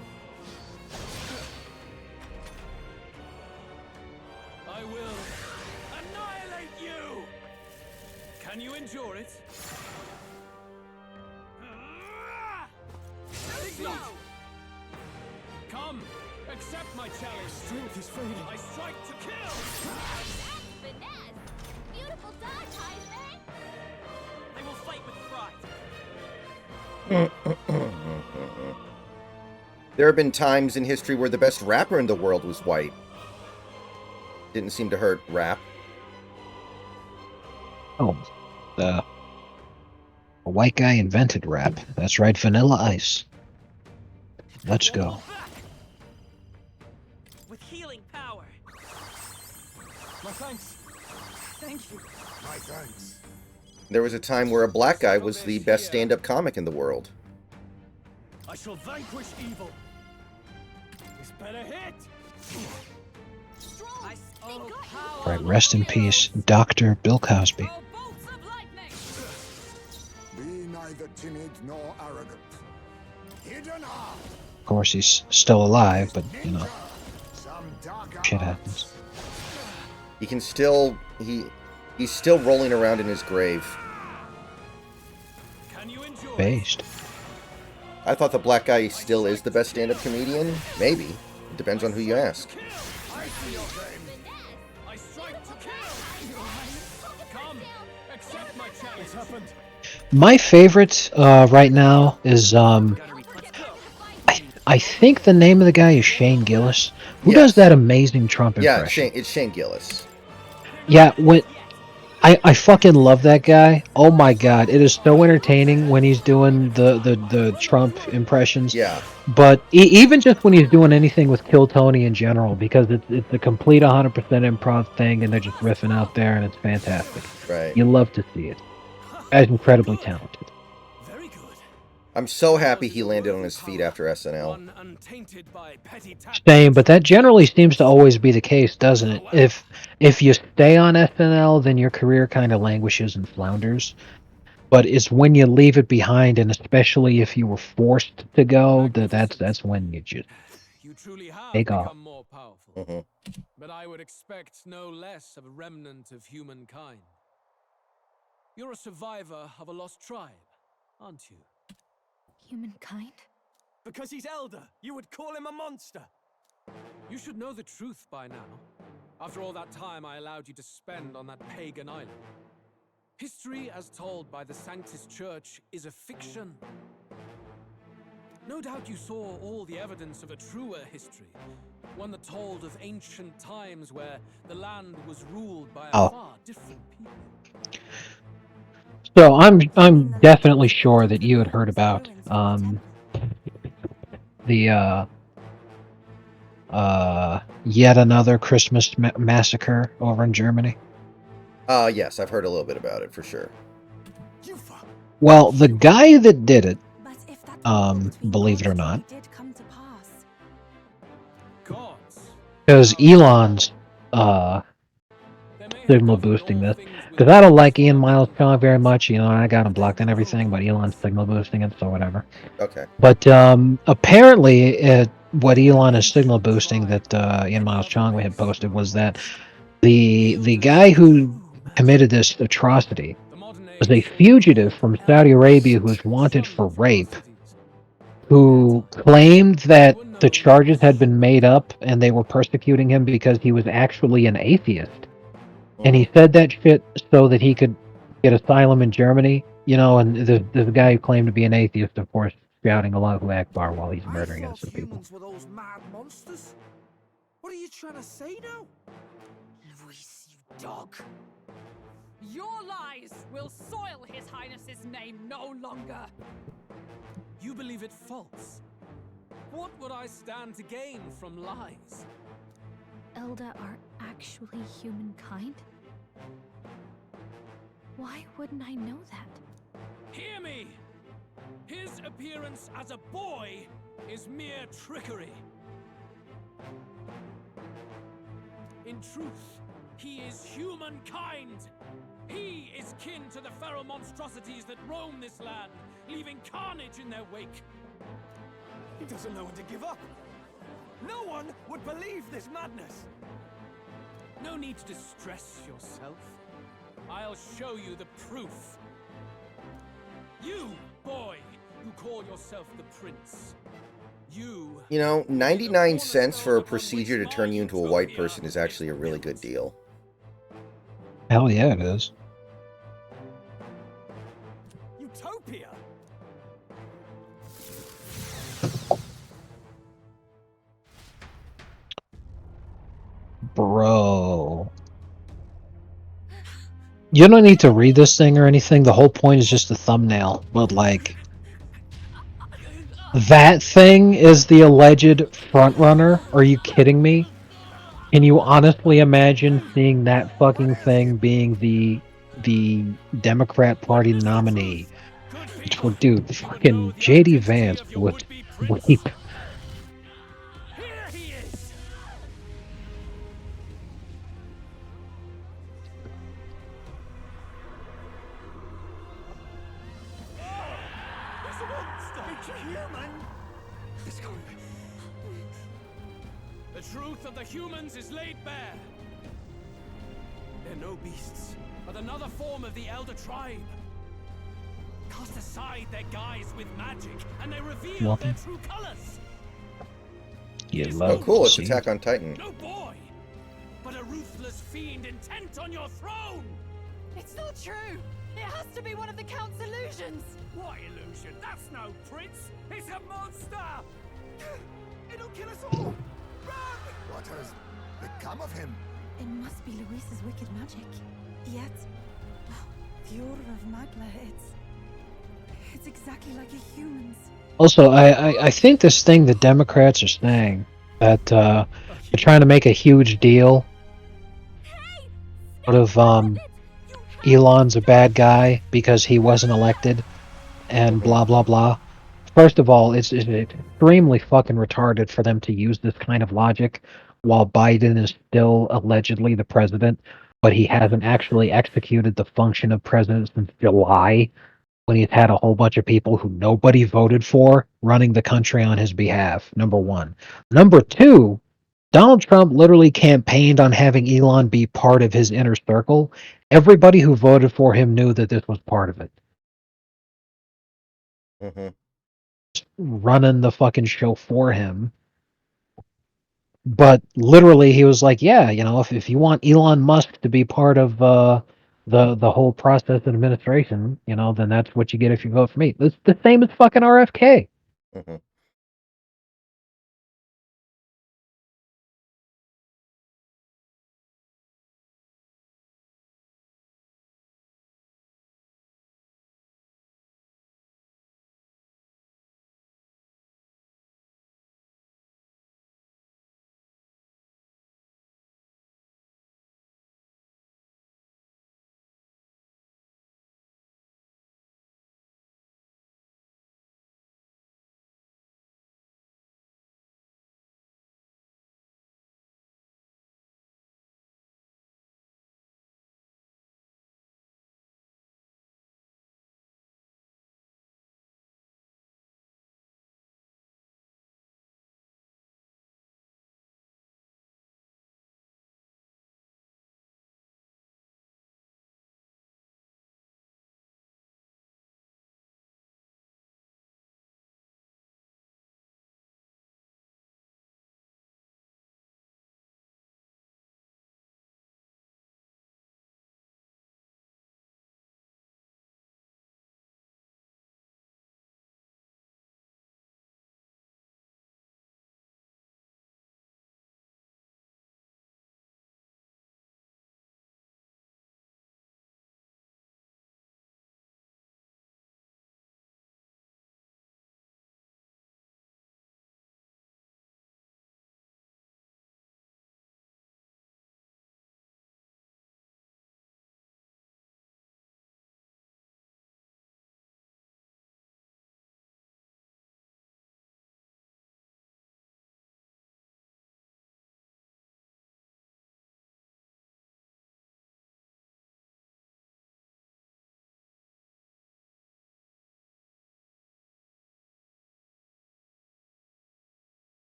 I will annihilate you. Can you endure it? Ignite. Come, accept my challenge. Strength is fading. I strike to kill. Finesse. Beautiful dog ties, eh? They will fight with pride. There have been times in history where the best rapper in the world was white. Didn't seem to hurt rap. Oh, a white guy invented rap. That's right, Vanilla Ice. Let's go. With healing power. My thanks. Thank you. My thanks. There was a time where a black guy was the best stand-up comic in the world. I shall vanquish evil. This better hit. Strong. Oh, They got you. power. Right, rest in peace, Dr. Bill Cosby. Oh, bolts of lightning. Be neither timid nor arrogant. Hidden art. Of course, he's still alive, but, you know, Some dark shit arts. happens. He can still he's still rolling around in his grave. Can you endure it? Based. I thought the black guy still is the best stand-up comedian. Maybe. It depends on who you ask. I see your game. I strike to kill. Come, accept my challenge. It's happened. My favorite right now is I think the name of the guy is Shane Gillis. Who Yes. does that amazing Trump Yeah, impression? it's Shane Gillis. Yeah, when I fucking love that guy. Oh my god, it is so entertaining when he's doing the Trump impressions. Yeah. But even just when he's doing anything with Kill Tony in general, because it's a complete 100% improv thing, and they're just riffing out there, and it's fantastic. Right. You love to see it. Guy's incredibly talented. Very good. I'm so happy he landed on his feet after SNL. One untainted by petty tactics. Same, but that generally seems to always be the case, doesn't it? If you stay on SNL, then your career kind of languishes and flounders. But it's when you leave it behind, and especially if you were forced to go, that's when you just You truly have take become off. more powerful. Mhm. But I would expect no less of a remnant of humankind. You're a survivor of a lost tribe, aren't you? Humankind? Because he's elder, you would call him a monster. You should know the truth by now. After all that time I allowed you to spend on that pagan island. History as told by the Sanctus Church is a fiction. No doubt you saw all the evidence of a truer history. One that told of ancient times where the land was ruled by a far different people. So I'm definitely sure that you had heard about the yet another Christmas massacre over in Germany. Yes, I've heard a little bit about it for sure. Well, the guy that did it, believe it or not, because Elon's signal boosting this, because I don't like Ian Miles Chong very much, you know, I got him blocked and everything, but Elon's signal boosting it, so whatever. Okay. But apparently, what Elon is signal boosting that Ian Miles Chong had posted was that the guy who committed this atrocity was a fugitive from Saudi Arabia who was wanted for rape, who claimed that the charges had been made up and they were persecuting him because he was actually an atheist. And he said that shit so that he could get asylum in Germany, you know, and the guy who claimed to be an atheist, of course, shouting Allahu Akbar while he's murdering innocent people. Humans were those mad monsters. What are you trying to say now? Luis, you dog. Your lies will soil His Highness's name no longer. You believe it false. What would I stand to gain from lies? Elder are actually humankind? Why wouldn't I know that? Hear me! His appearance as a boy is mere trickery. In truth, he is humankind. He is kin to the feral monstrosities that roam this land, leaving carnage in their wake. He doesn't know when to give up. No one would believe this madness. No need to distress yourself. I'll show you the proof. You, boy, who call yourself the prince. You know, 99 cents for a procedure to turn you into a white person is actually a really good deal. Hell yeah, it is. Utopia? Bro. You don't need to read this thing or anything. The whole point is just the thumbnail. But, like, that thing is the alleged frontrunner? Are you kidding me? Can you honestly imagine seeing that fucking thing being the Democrat Party nominee? Dude, fucking J.D. Vance would weep. The truth of the humans is laid bare. They're no beasts, but another form of the Elder Tribe. Cast aside their guise with magic, and they reveal their true colors. Oh, cool! It's Attack on Titan. No boy, but a ruthless fiend intent on your throne. It's not true. It has to be one of the Count's illusions. What illusion? That's no prince. It's a monster. It'll kill us all. Run! What has become of him? It must be Luis's wicked magic. Yet, The aura of Magla, it's exactly like a human's. Also, I think this thing the Democrats are saying that they're trying to make a huge deal out of Elon's a bad guy because he wasn't elected and blah blah blah. First of all, it's extremely fucking retarded for them to use this kind of logic while Biden is still allegedly the president, but he hasn't actually executed the function of president since July, when he's had a whole bunch of people who nobody voted for running the country on his behalf, number one. Number two, Donald Trump literally campaigned on having Elon be part of his inner circle. Everybody who voted for him knew that this was part of it. Mm-hmm. Running the fucking show for him. But literally he was like, yeah, if you want Elon Musk to be part of the whole process and administration, then that's what you get if you vote for me. It's the same as fucking RFK. Mm-hmm.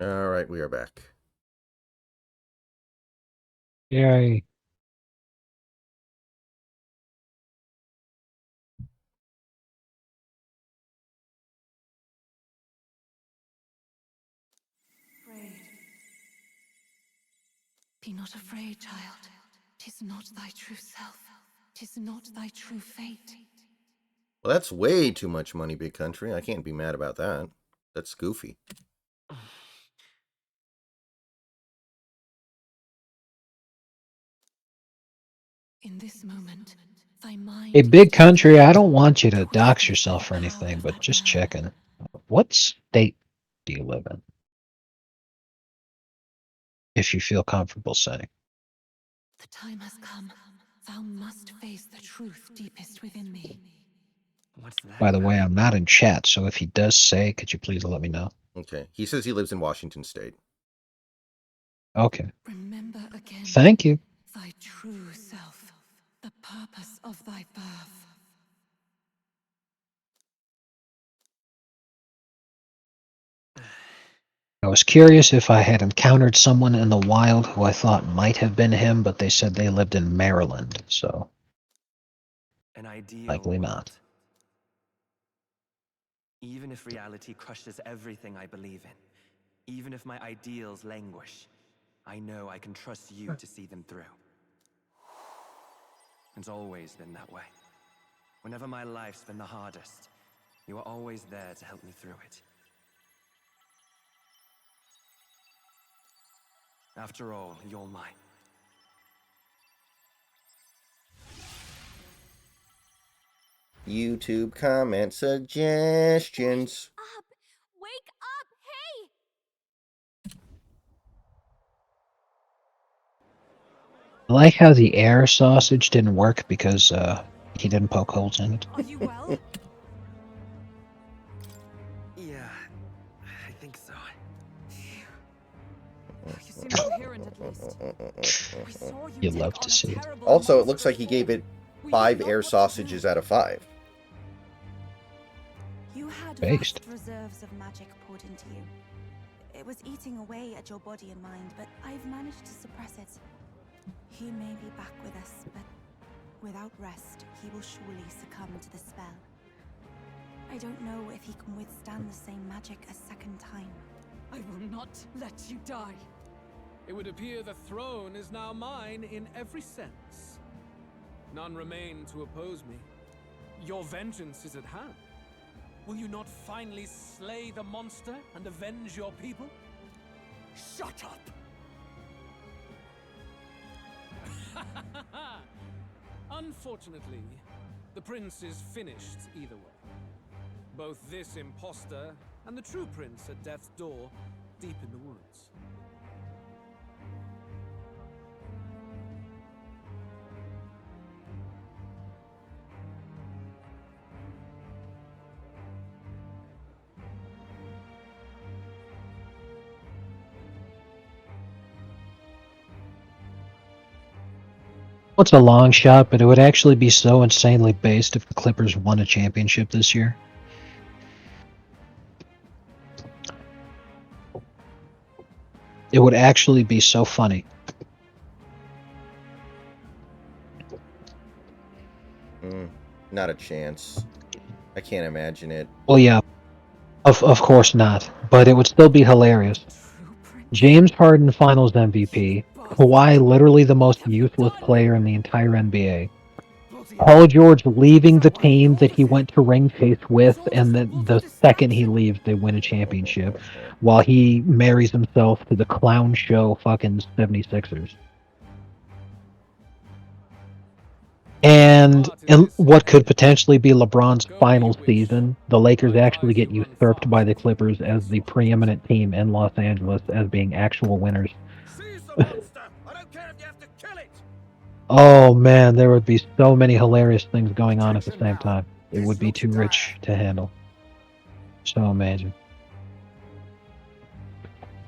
All right, we are back. Yay. Be not afraid, child. 'Tis not thy true self. 'Tis not thy true fate. Well, that's way too much money, big country. I can't be mad about that. That's goofy. In this moment, Thy mind Hey, big is country, I don't free, want you to quit dox with yourself the or power anything, of but that just man. checking. What state do you live in? If you feel comfortable saying. The time has come. Thou must face the truth deepest within thee. What's that? By the way, I'm not in chat, so if he does say, could you please let me know? Okay. He says he lives in Washington State. Okay. Remember again Thank you. thy true self, the purpose of thy birth. I was curious if I had encountered someone in the wild who I thought might have been him, but they said they lived in Maryland, so An ideal likely world. not. Even if reality crushes everything I believe in, even if my ideals languish, I know I can trust you to see them through. It's always been that way. Whenever my life's been the hardest, you are always there to help me through it. After all, you're mine. YouTube comment suggestions. Up! Wake up! Hey! I like how the air sausage didn't work because he didn't poke holes in it. Are you well? Yeah, I think so. You seem coherent at least. We saw you You take love to on a see it. terrible Also, it looks monster like he gave form. it We 5 know air what to sausages do. out of 5. You had Based. vast reserves of magic poured into you. It was eating away at your body and mind, but I've managed to suppress it. He may be back with us, but without rest, he will surely succumb to the spell. I don't know if he can withstand the same magic a second time. I will not let you die. It would appear the throne is now mine in every sense. None remain to oppose me. Your vengeance is at hand. Will you not finally slay the monster and avenge your people? Shut up! Unfortunately, the prince is finished either way. Both this imposter and the true prince at death's door, deep in the woods. It's a long shot, but it would actually be so insanely based if the Clippers won a championship this year. It would actually be so funny. Not a chance. I can't imagine it. Well, yeah, of course not, but it would still be hilarious. James Harden Finals MVP, Kawhi literally the most useless player in the entire NBA, Paul George leaving the team that he went to ring chase with, and then the second he leaves, they win a championship, while he marries himself to the clown show fucking 76ers. And in what could potentially be LeBron's final season, the Lakers actually get usurped by the Clippers as the preeminent team in Los Angeles as being actual winners. Seize the monster! I don't care if you have to kill it! Oh man, there would be so many hilarious things going on at the same time. It would be too rich to handle. So amazing.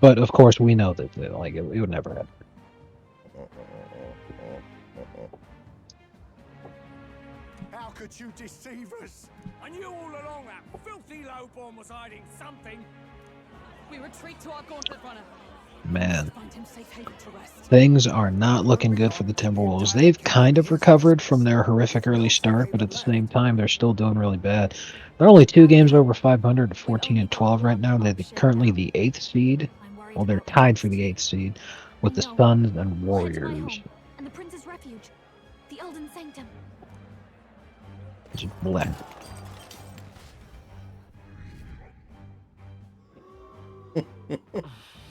But of course, we know that like it would never happen. How could you deceive us? I knew all along that filthy lowborn was hiding something. We retreat to our gauntlet runner. Man, Find him safe haven to rest. things are not looking good for the Timberwolves. They've kind of recovered from their horrific early start, but at the same time, they're still doing really bad. They're only 2 games over 500 at 14-12 right now. They're currently the 8th seed. Well, they're tied for the 8th seed with the Suns and Warriors. And the prince's refuge, the Elden Sanctum. Just black.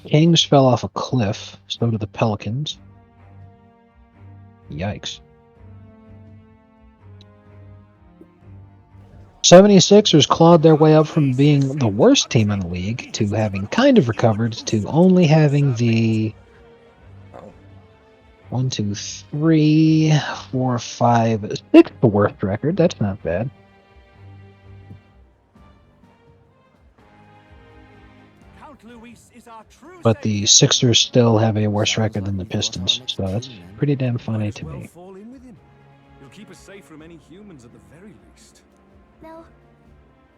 Kings fell off a cliff, so did the Pelicans. Yikes. 76ers clawed their way up from being the worst team in the league to having kind of recovered to only having the 1, 2, 3, 4, 5, 6th worst record. That's not bad. But the Sixers still have a worse record than the Pistons, so that's pretty damn funny to me. Fall in with him. He'll keep us safe from any humans at the very least.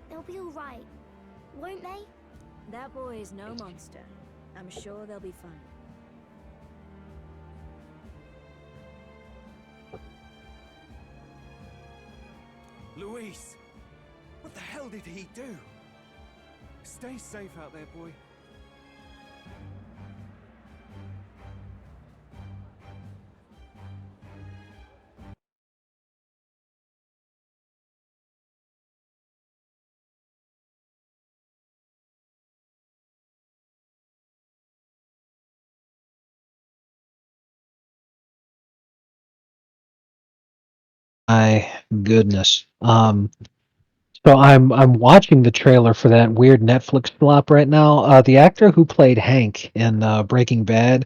They'll be all right, won't they? That boy is no monster. I'm sure they'll be fine. Luis! What the hell did he do? Stay safe out there, boy. My goodness. So I'm watching the trailer for that weird Netflix flop right now. The actor who played Hank in Breaking Bad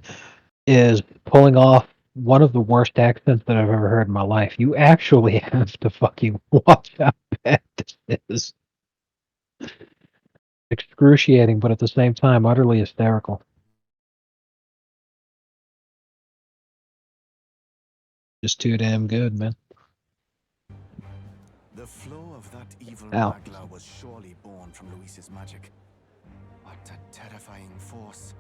is pulling off one of the worst accents that I've ever heard in my life. You actually have to fucking watch how bad this is. Excruciating, but at the same time, utterly hysterical. Just too damn good, man. The flow of that evil Ow. Magla was surely born from Luis's magic. What a terrifying force.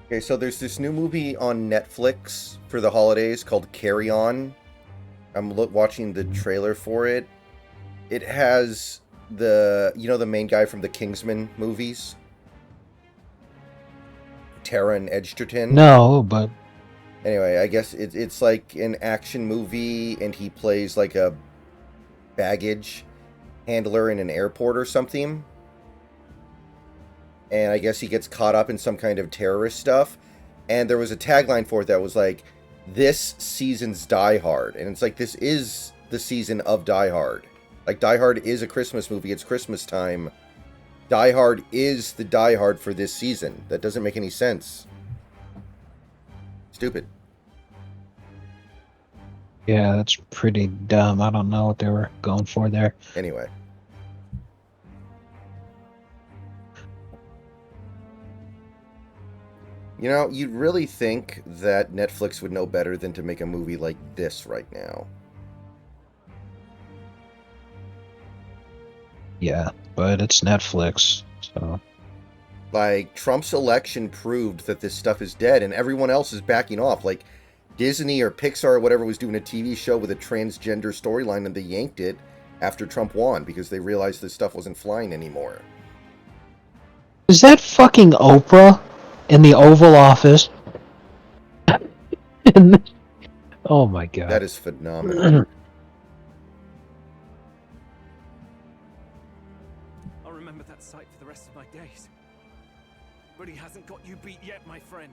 Okay, so there's this new movie on Netflix for the holidays called Carry On. I'm watching the trailer for it. It has the main guy from the Kingsman movies, Taron Egerton. No, but anyway, I guess it's like an action movie, and he plays like a baggage handler in an airport or something. And I guess he gets caught up in some kind of terrorist stuff. And there was a tagline for it that was like, "This season's Die Hard." And it's like, this is the season of Die Hard. Like, Die Hard is a Christmas movie. It's Christmas time. Die Hard is the Die Hard for this season. That doesn't make any sense. Stupid. yeah, that's pretty dumb. I don't know what they were going for there. Anyway. You know, you'd really think that Netflix would know better than to make a movie like this right now. Yeah, but it's Netflix, so... Like, Trump's election proved that this stuff is dead, and everyone else is backing off. Like, Disney or Pixar or whatever was doing a TV show with a transgender storyline, and they yanked it after Trump won because they realized this stuff wasn't flying anymore. Is that fucking Oprah in the Oval Office? Oh my god. That is phenomenal. I'll remember that sight for the rest of my days. But he hasn't got you beat yet, my friend.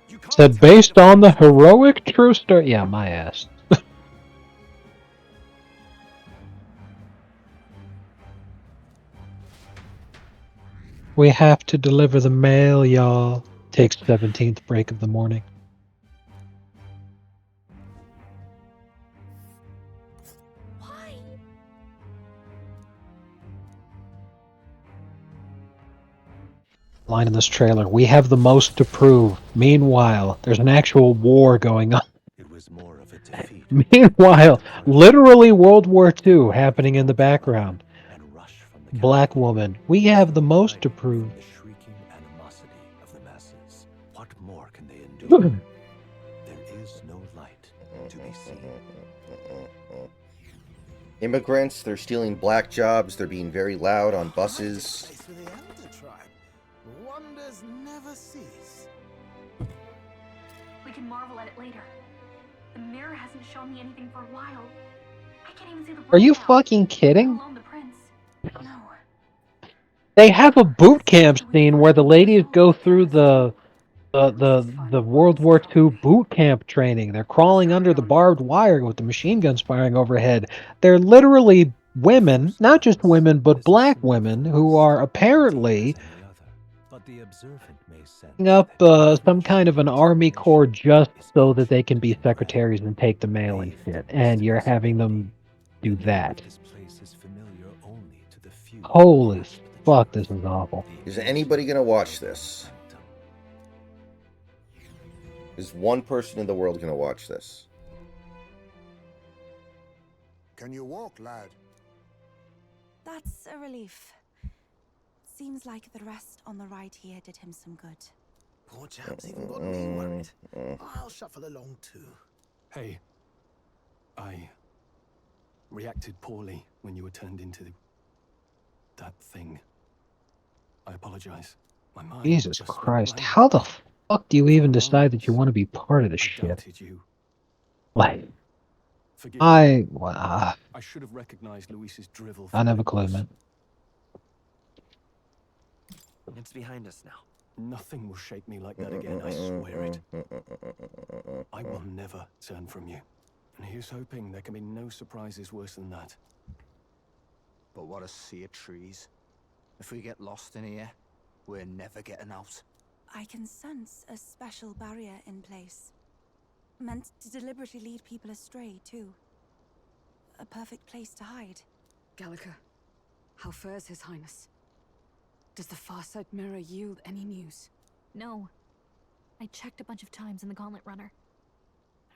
You can't Said based on the heroic true story. Yeah, my ass. We have to deliver the mail, y'all. Takes 17th break of the morning. Why? Line in this trailer. We have the most to prove. Meanwhile, there's an actual war going on. It was more of a defeat. Meanwhile, literally World War II happening in the background. Black woman. We have the most to prove. The shrieking animosity of the masses. What more can they endure? There is no light to be seen. Immigrants, they're stealing black jobs, they're being very loud on buses. Wonders never cease. We can marvel at it later. The mirror hasn't shown me anything for a while. I can't even see the Are you now, fucking kidding? let alone the prince. No. They have a boot camp scene where the ladies go through the World War II boot camp training. They're crawling under the barbed wire with the machine guns firing overhead. They're literally women, not just women, but black women who are apparently up some kind of an army corps just so that they can be secretaries and take the mail and shit. And you're having them do that. Holy fuck, this is awful. Is anybody gonna watch this? Is one person in the world gonna watch this? Can you walk, lad? That's a relief. Seems like the rest on the ride here did him some good. Poor chap's even got me worried. I'll shuffle along too. Hey, I reacted poorly when you were turned into that thing. I apologize. My mind Jesus just went Christ, blank. how the fuck do you even decide that you want to be part of this shit? Like, I should have recognized Luis's drivel. I never clue, man. It's behind us now. Nothing will shake me like that again, I swear it. I will never turn from you. And here's hoping there can be no surprises worse than that. But what a sea of trees. If we get lost in here, we're never getting out. I can sense a special barrier in place. Meant to deliberately lead people astray, too. A perfect place to hide. Gallica, how fares His Highness? Does the Farsight mirror yield any news? No. I checked a bunch of times in the Gauntlet Runner.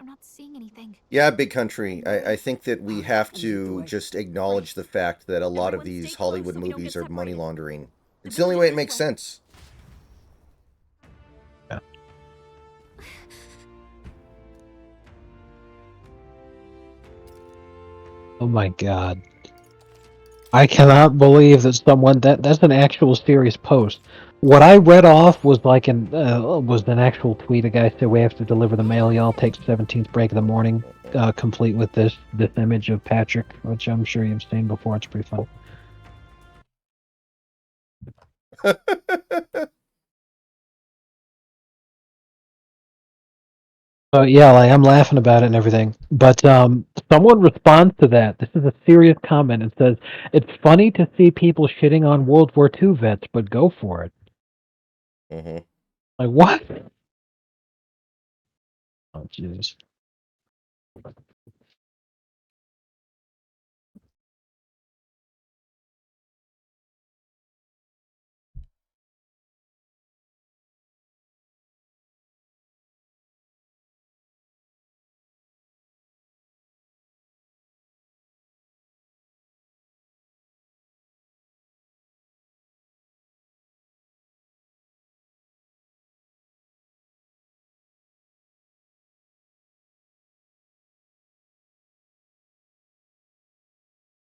I'm not seeing anything. Yeah, Big Country. I think that we have to just acknowledge the fact that a lot of these Hollywood movies are money laundering. It's the only way it makes sense. Yeah. Oh my god. I cannot believe that someone that's an actual serious post. What I read off was like an actual tweet. A guy said we have to deliver the mail. Y'all take 17th break of the morning, complete with this image of Patrick, which I'm sure you've seen before. It's pretty fun. Yeah, like I'm laughing about it and everything. But someone responds to that. This is a serious comment and says, "It's funny to see people shitting on World War II vets, but go for it." Mm-hmm. Like what? Oh jeez.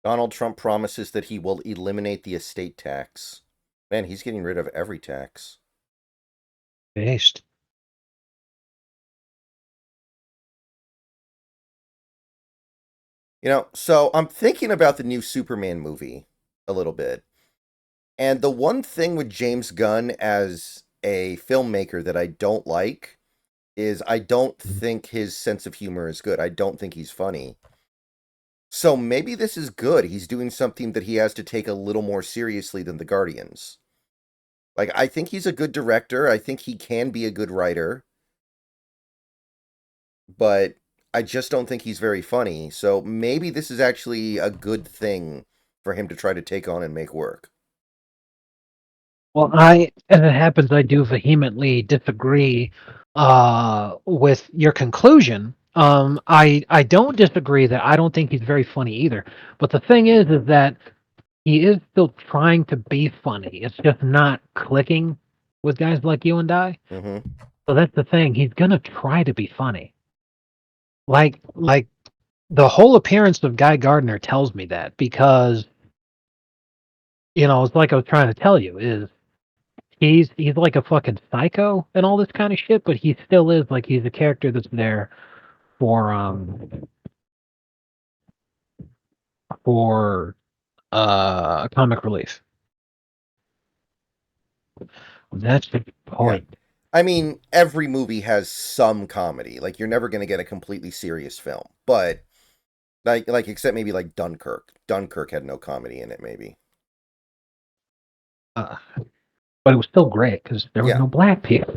Donald Trump promises that he will eliminate the estate tax. Man, he's getting rid of every tax. Based. You know, so I'm thinking about the new Superman movie a little bit. And the one thing with James Gunn as a filmmaker that I don't like is I don't think his sense of humor is good. I don't think he's funny. So maybe this is good. He's doing something that he has to take a little more seriously than the Guardians. Like, I think he's a good director. I think he can be a good writer. But I just don't think he's very funny. So maybe this is actually a good thing for him to try to take on and make work. Well, as it happens, I do vehemently disagree with your conclusion. I don't disagree that I don't think he's very funny either. But the thing is that he is still trying to be funny. It's just not clicking with guys like you and I. Mm-hmm. So that's the thing. He's gonna try to be funny. Like the whole appearance of Guy Gardner tells me that, because it's like I was trying to tell you is he's like a fucking psycho and all this kind of shit, but he still is like he's a character that's there for comic relief. That's the point. I mean, every movie has some comedy. Like, you're never going to get a completely serious film. But, like except maybe like Dunkirk. Dunkirk had no comedy in it, maybe. But it was still great because there was Yeah. no black people.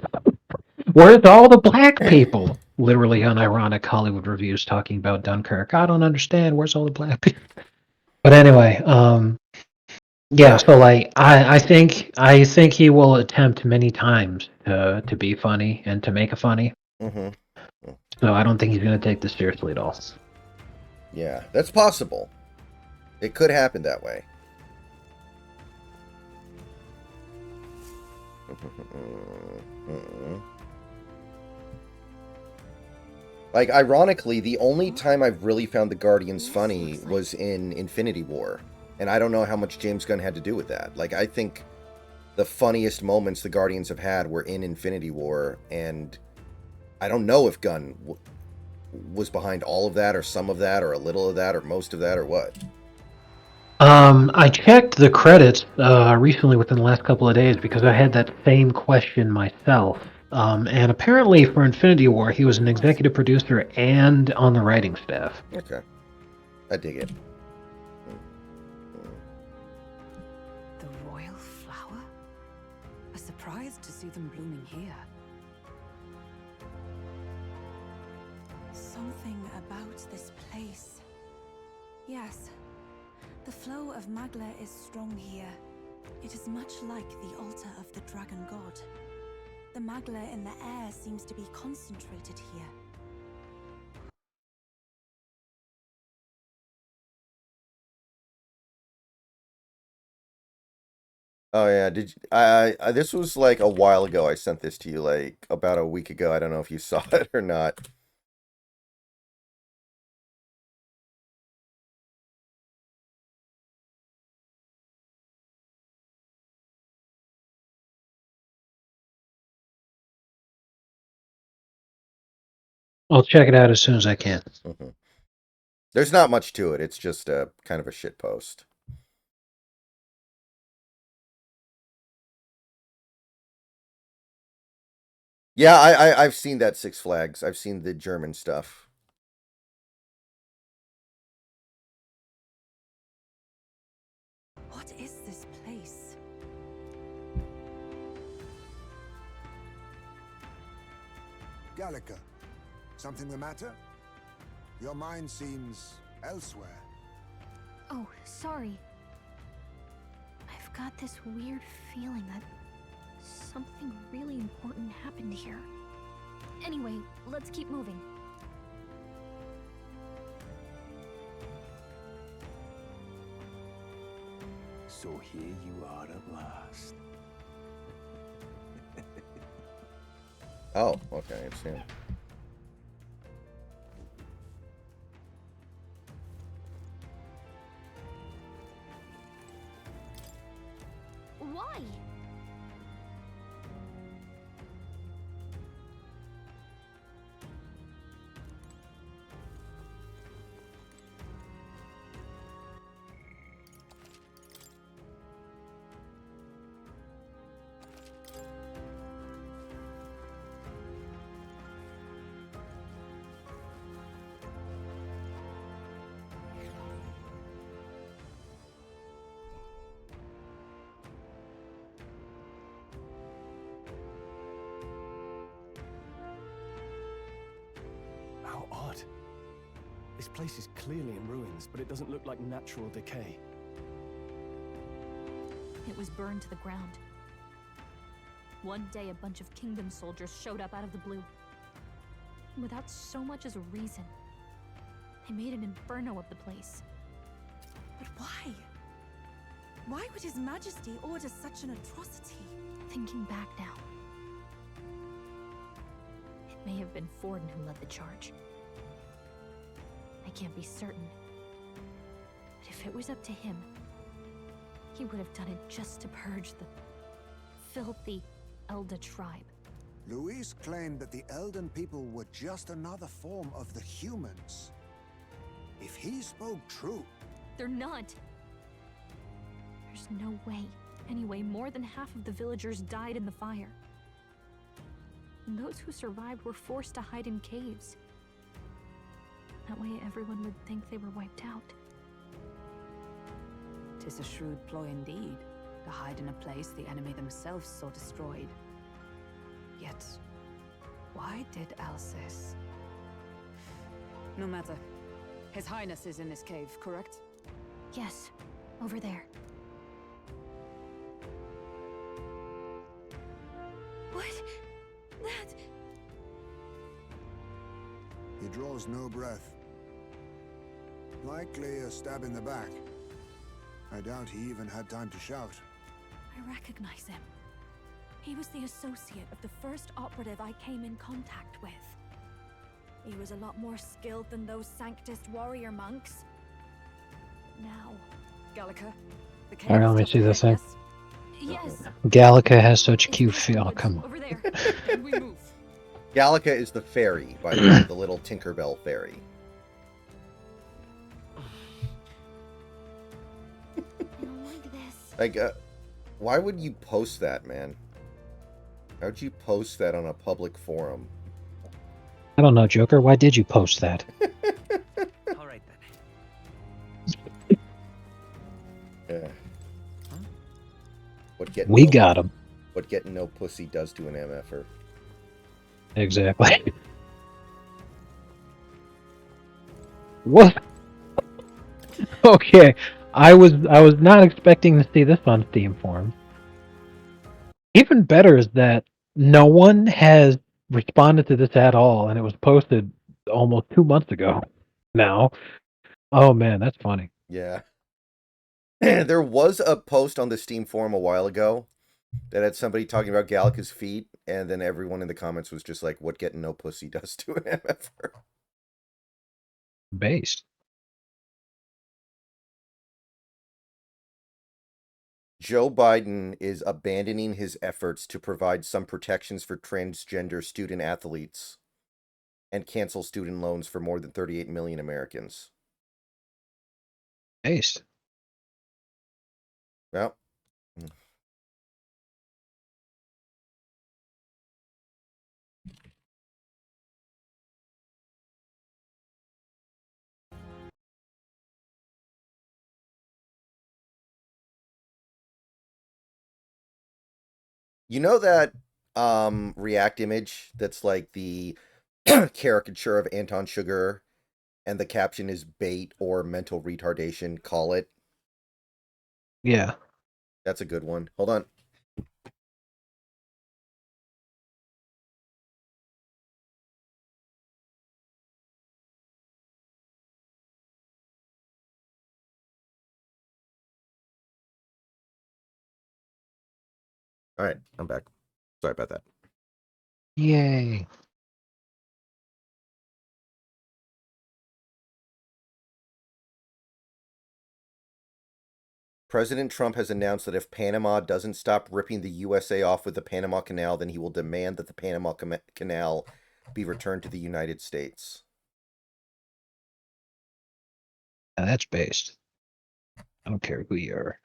Where's all the black people? Literally unironic Hollywood reviews talking about Dunkirk. I don't understand. Where's all the black people? But anyway, yeah. So like, I think he will attempt many times to be funny and to make a funny. Mm-hmm. So I don't think he's going to take this seriously at all. Yeah, that's possible. It could happen that way. Like, ironically, the only time I've really found the Guardians funny was in Infinity War. And I don't know how much James Gunn had to do with that. Like, I think the funniest moments the Guardians have had were in Infinity War. And I don't know if Gunn was behind all of that, or some of that, or a little of that, or most of that, or what. I checked the credits recently within the last couple of days because I had that same question myself. And apparently for Infinity War, he was an executive producer and on the writing staff. Okay. I dig it. The royal flower? A surprise to see them blooming here. Something about this place. Yes. The flow of Magla is strong here. It is much like the altar of the dragon god. The Magla in the air seems to be concentrated here. Oh yeah, did you, I this was like a while ago. I sent this to you like about a week ago. I don't know if you saw it or not. I'll check it out as soon as I can. Mm-hmm. There's not much to it. It's just a kind of a shit post. Yeah, I've seen that Six Flags. I've seen the German stuff. What is this place? Gallica, something the matter? Your mind seems elsewhere. Oh, sorry. I've got this weird feeling that something really important happened here. Anyway, let's keep moving. So here you are at last. Oh, okay, I understand. Why? How odd. This place is clearly in ruins, but it doesn't look like natural decay. It was burned to the ground. One day, a bunch of kingdom soldiers showed up out of the blue. Without so much as a reason. They made an inferno of the place. But why? Why would His Majesty order such an atrocity? Thinking back now, it may have been Forden who led the charge. I can't be certain. But if it was up to him, he would have done it just to purge the filthy Elda tribe. Luis claimed that the Elden people were just another form of the humans. If he spoke true... They're not. There's no way. Anyway, more than half of the villagers died in the fire. And those who survived were forced to hide in caves. That way everyone would think they were wiped out. 'Tis a shrewd ploy indeed, to hide in a place the enemy themselves saw destroyed. Yet, why did Alcest? No matter. His Highness is in this cave, correct? Yes, over there. What? That... He draws no breath. Likely a stab in the back. I doubt he even had time to shout. I recognize him. He was the associate of the first operative I came in contact with. He was a lot more skilled than those Sanctist warrior monks. Now... Gallica, the All right, let me see this thing. Yes. Gallica has such cute feel. Come on. Over there. And we move. Gallica is the fairy, by the way, the little Tinkerbell fairy. Like, why would you post that, man? How would you post that on a public forum? I don't know, Joker. Why did you post that? All right then. Yeah. What getting We got him. What getting no pussy does to an MFer. Exactly. What? Okay. I was not expecting to see this on Steam forums. Even better is that no one has responded to this at all, and it was posted almost 2 months ago now. Oh man, that's funny. Yeah. There was a post on the Steam forum a while ago that had somebody talking about Gallica's feet, and then everyone in the comments was just like, what getting no pussy does to an MFer. Based. Joe Biden is abandoning his efforts to provide some protections for transgender student athletes and cancel student loans for more than 38 million Americans. Based. Well. You know that React image that's like the caricature of Anton Sugar and the caption is bait or mental retardation, call it? Yeah. That's a good one. Hold on. All right, I'm back. Sorry about that. Yay. President Trump has announced that if Panama doesn't stop ripping the USA off with the Panama Canal, then he will demand that the Panama Canal be returned to the United States. Now that's based. I don't care who you are.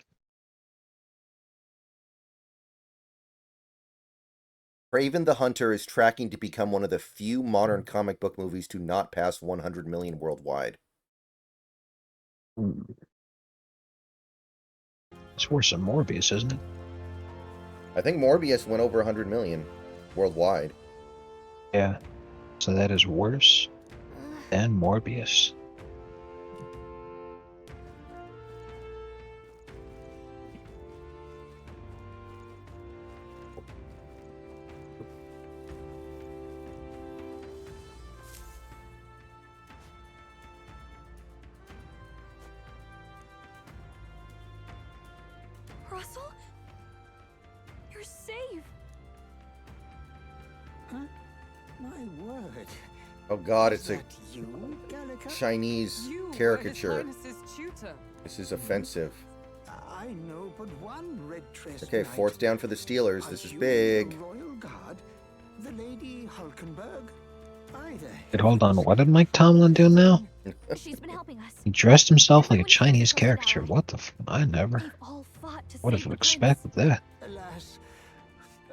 Craven the Hunter is tracking to become one of the few modern comic book movies to not pass 100 million worldwide. It's worse than Morbius, isn't it? I think Morbius went over 100 million worldwide. Yeah. So that is worse than Morbius. Russell? You're safe. Huh? My word. Oh god, it's Is a that you, Gallica? Chinese You were His caricature. Highness's tutor. This is offensive. I know but one red-dressed Okay, knight. fourth down for the Steelers. Are This is you big. the Royal Guard, the Lady Hulkenberg. Either. Wait, hold on. What did Mike Tomlin do now? She's been helping us. He dressed himself like a Everyone says Chinese trusted caricature. ally. What the f? I never. They've all fought To Would save have the expected that. Alas,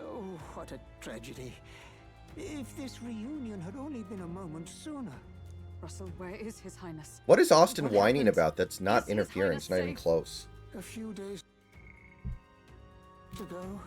oh, what a tragedy. If this reunion had only been a moment sooner. Russell, where is His Highness? What is Austin What whining happened? about that's not Is His interference, Highness not even safe? close? A few days ago,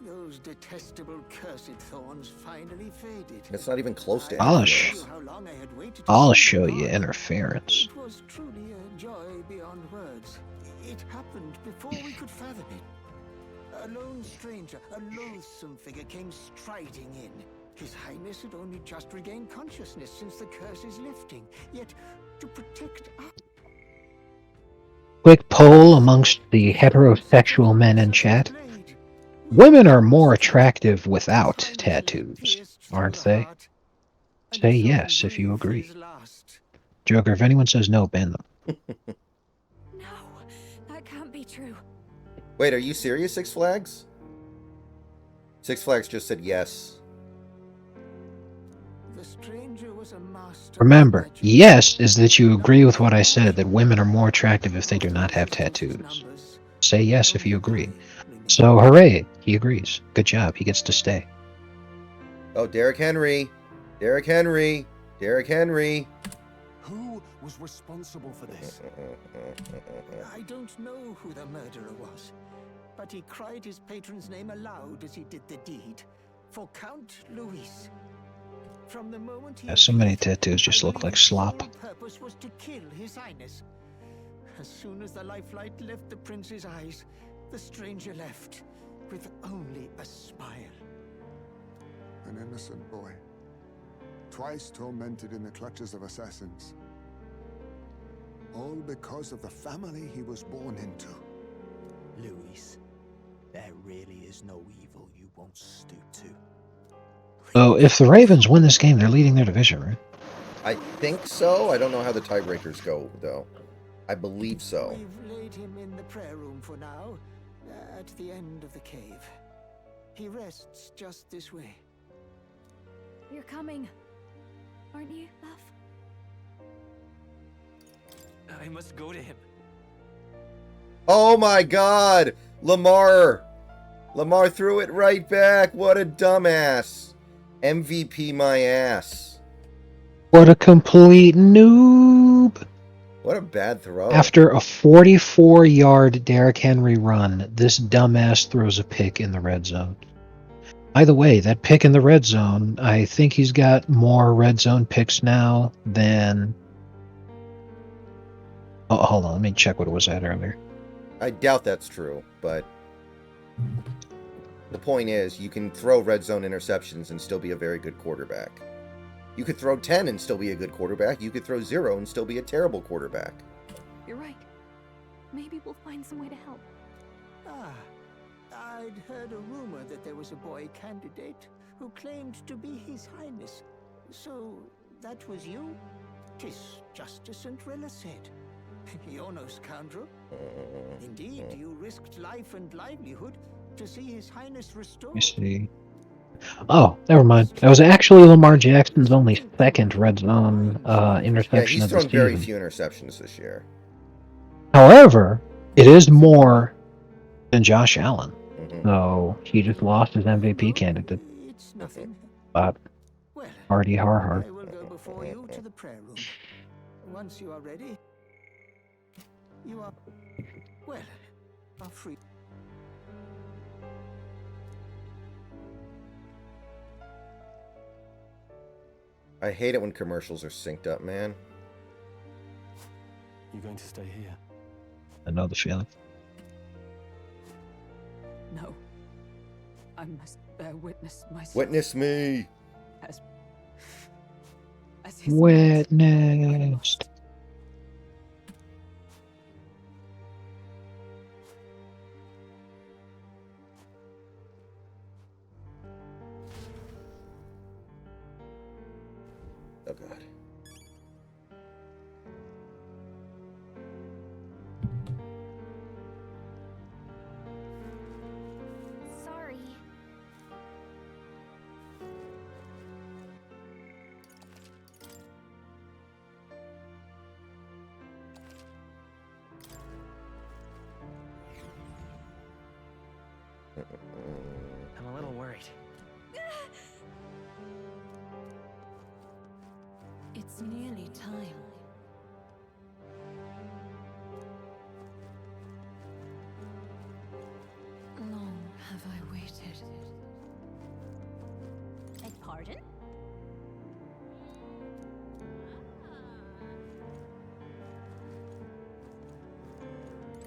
those detestable cursed thorns finally faded. It's not even close to I'll interference. How long I had waited to I'll see show them you gone. interference. It was truly a joy beyond words. It happened before we could fathom it. A lone stranger, a loathsome figure came striding in. His Highness had only just regained consciousness since the curse is lifting. Yet, to protect us... Quick poll amongst the heterosexual men in chat. Women are more attractive without tattoos, aren't they? Say yes if you agree. Joker, if anyone says no, ban them. No, that can't be true. Wait, are you serious, Six Flags? Six Flags just said yes. The stranger was a master. Remember, yes is that you agree with what I said, that women are more attractive if they do not have tattoos. Say yes if you agree. So, hooray, he agrees. Good job, he gets to stay. Oh, Derrick Henry. Derrick Henry. Derrick Henry. Who was responsible for this? I don't know who the murderer was, but he cried his patron's name aloud as he did the deed. For Count Luis. From the moment he Yeah, so many tattoos just look like slop. his sole purpose was to kill His Highness. As soon as the lifelight left the prince's eyes, the stranger left with only a smile. An innocent boy, twice tormented in the clutches of assassins. All because of the family he was born into. Luis, there really is no evil you won't stoop to. So, if the Ravens win this game, they're leading their division, right? I think so. I don't know how the tiebreakers go, though. I believe so. We've laid him in the prayer room for now, at the end of the cave. He rests just this way. You're coming, aren't you, love? I must go to him. Oh my god! Lamar! Lamar threw it right back. What a dumbass. MVP my ass. What a complete noob! What a bad throw. After a 44-yard Derrick Henry run, this dumbass throws a pick in the red zone. By the way, that pick in the red zone, I think he's got more red zone picks now than... Oh, hold on, let me check what it was at earlier. I doubt that's true, but the point is, you can throw red zone interceptions and still be a very good quarterback. You could throw 10 and still be a good quarterback. You could throw 0 and still be a terrible quarterback. You're right. Maybe we'll find some way to help. Ah, I'd heard a rumor that there was a boy candidate who claimed to be His Highness. So, that was you? 'Tis just as Cinderella said. You're no scoundrel. Indeed, you risked life and livelihood to see His Highness restored. Let me see. Oh, never mind. That was actually Lamar Jackson's only second red zone interception Yeah, he's of the thrown very season. few interceptions this year. However, it is more than Josh Allen. So he just lost his MVP candidate. It's nothing. But Hardy har. I will go before you to the prayer room. Once you are ready, you are, well, are free. I hate it when commercials are synced up, man. You going to stay here? I know the feeling. No. I must bear witness myself. Witness me! As his Witnessed. Oh god. Sorry. I'm a little worried. It's nearly time. Long have I waited. Beg pardon?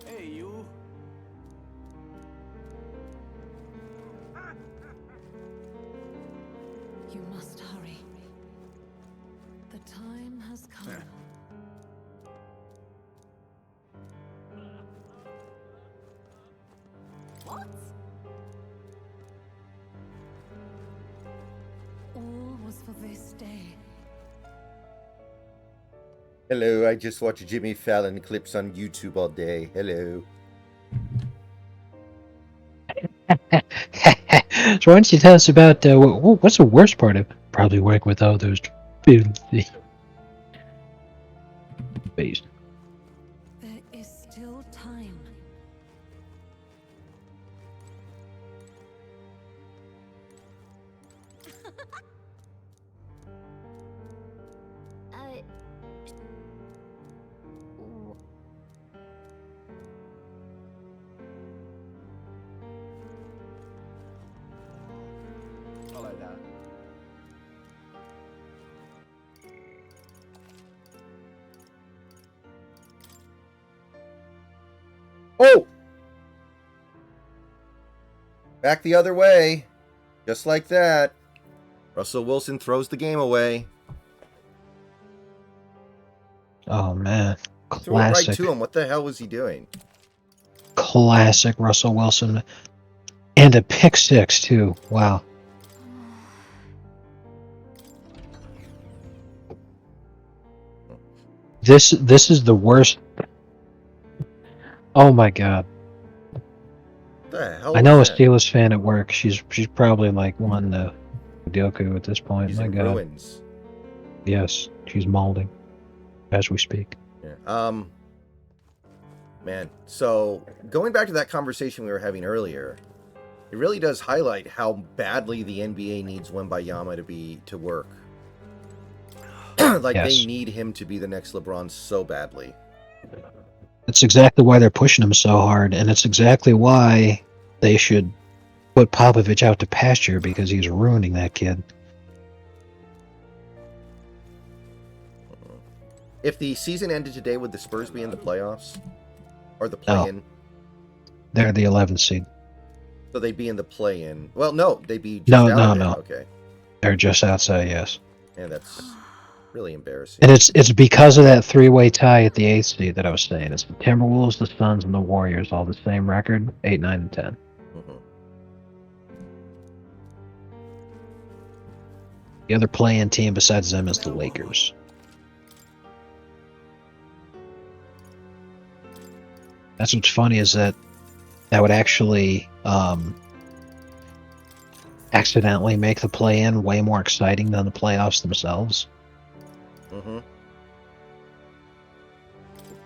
Hey, you. You must hurry. The time has come. What? All was for this day. Hello, I just watch Jimmy Fallon clips on YouTube all day. Hello. So why don't you tell us about what's the worst part of probably working with all those filthy beasts? There is still time. Uh. Follow that. Oh! Back the other way. Just like that. Russell Wilson throws the game away. Oh man, Threw it right classic, to him. What the hell was he doing? classic Russell Wilson, and a pick six too. Wow. This is the worst. Oh my god. What the hell I know a was that? Steelers fan at work. She's probably like one Goku at this point. He's My in god. ruins. Yes, she's molding as we speak. Yeah. Man, so going back to that conversation we were having earlier, it really does highlight how badly the NBA needs Wembayama to work. Like, Yes. they need him to be the next LeBron so badly. It's exactly why they're pushing him so hard, and it's exactly why they should put Popovich out to pasture, because he's ruining that kid. If the season ended today, would the Spurs be in the playoffs? Or the play-in? They're the 11th seed. So they'd be in the play-in. Well, no, they'd be just No, out no, of it. no. Okay. They're just outside, yes. And that's really embarrassing. And it's because of that three-way tie at the 8th seed that I was saying. It's the Timberwolves, the Suns, and the Warriors, all the same record, 8, 9, and 10. Mm-hmm. The other play-in team besides them is the Lakers. That's what's funny, is that would actually accidentally make the play-in way more exciting than the playoffs themselves. Mm-hmm.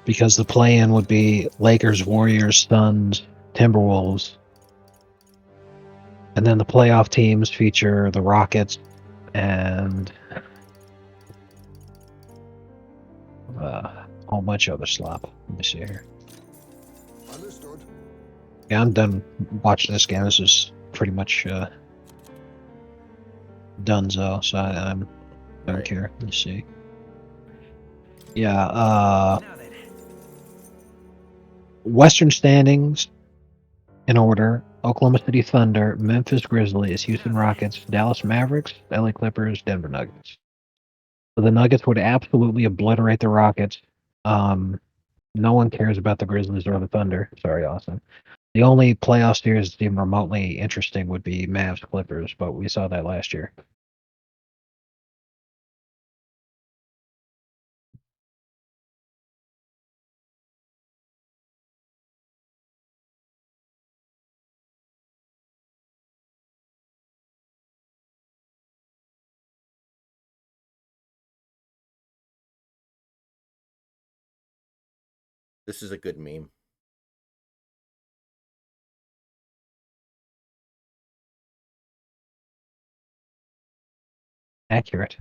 Because the play-in would be Lakers, Warriors, Suns, Timberwolves. And then the playoff teams feature the Rockets and a whole bunch of other slop. Let me see here. Understood. Yeah, I'm done watching this game. This is pretty much donezo, so I don't care. Let's see. Yeah, Western standings in order: Oklahoma City Thunder, Memphis Grizzlies, Houston Rockets, Dallas Mavericks, LA Clippers, Denver Nuggets. So the Nuggets would absolutely obliterate the Rockets. No one cares about the Grizzlies or the Thunder. Sorry, Austin. The only playoff series that's even remotely interesting would be Mavs Clippers, but we saw that last year. This is a good meme. Accurate.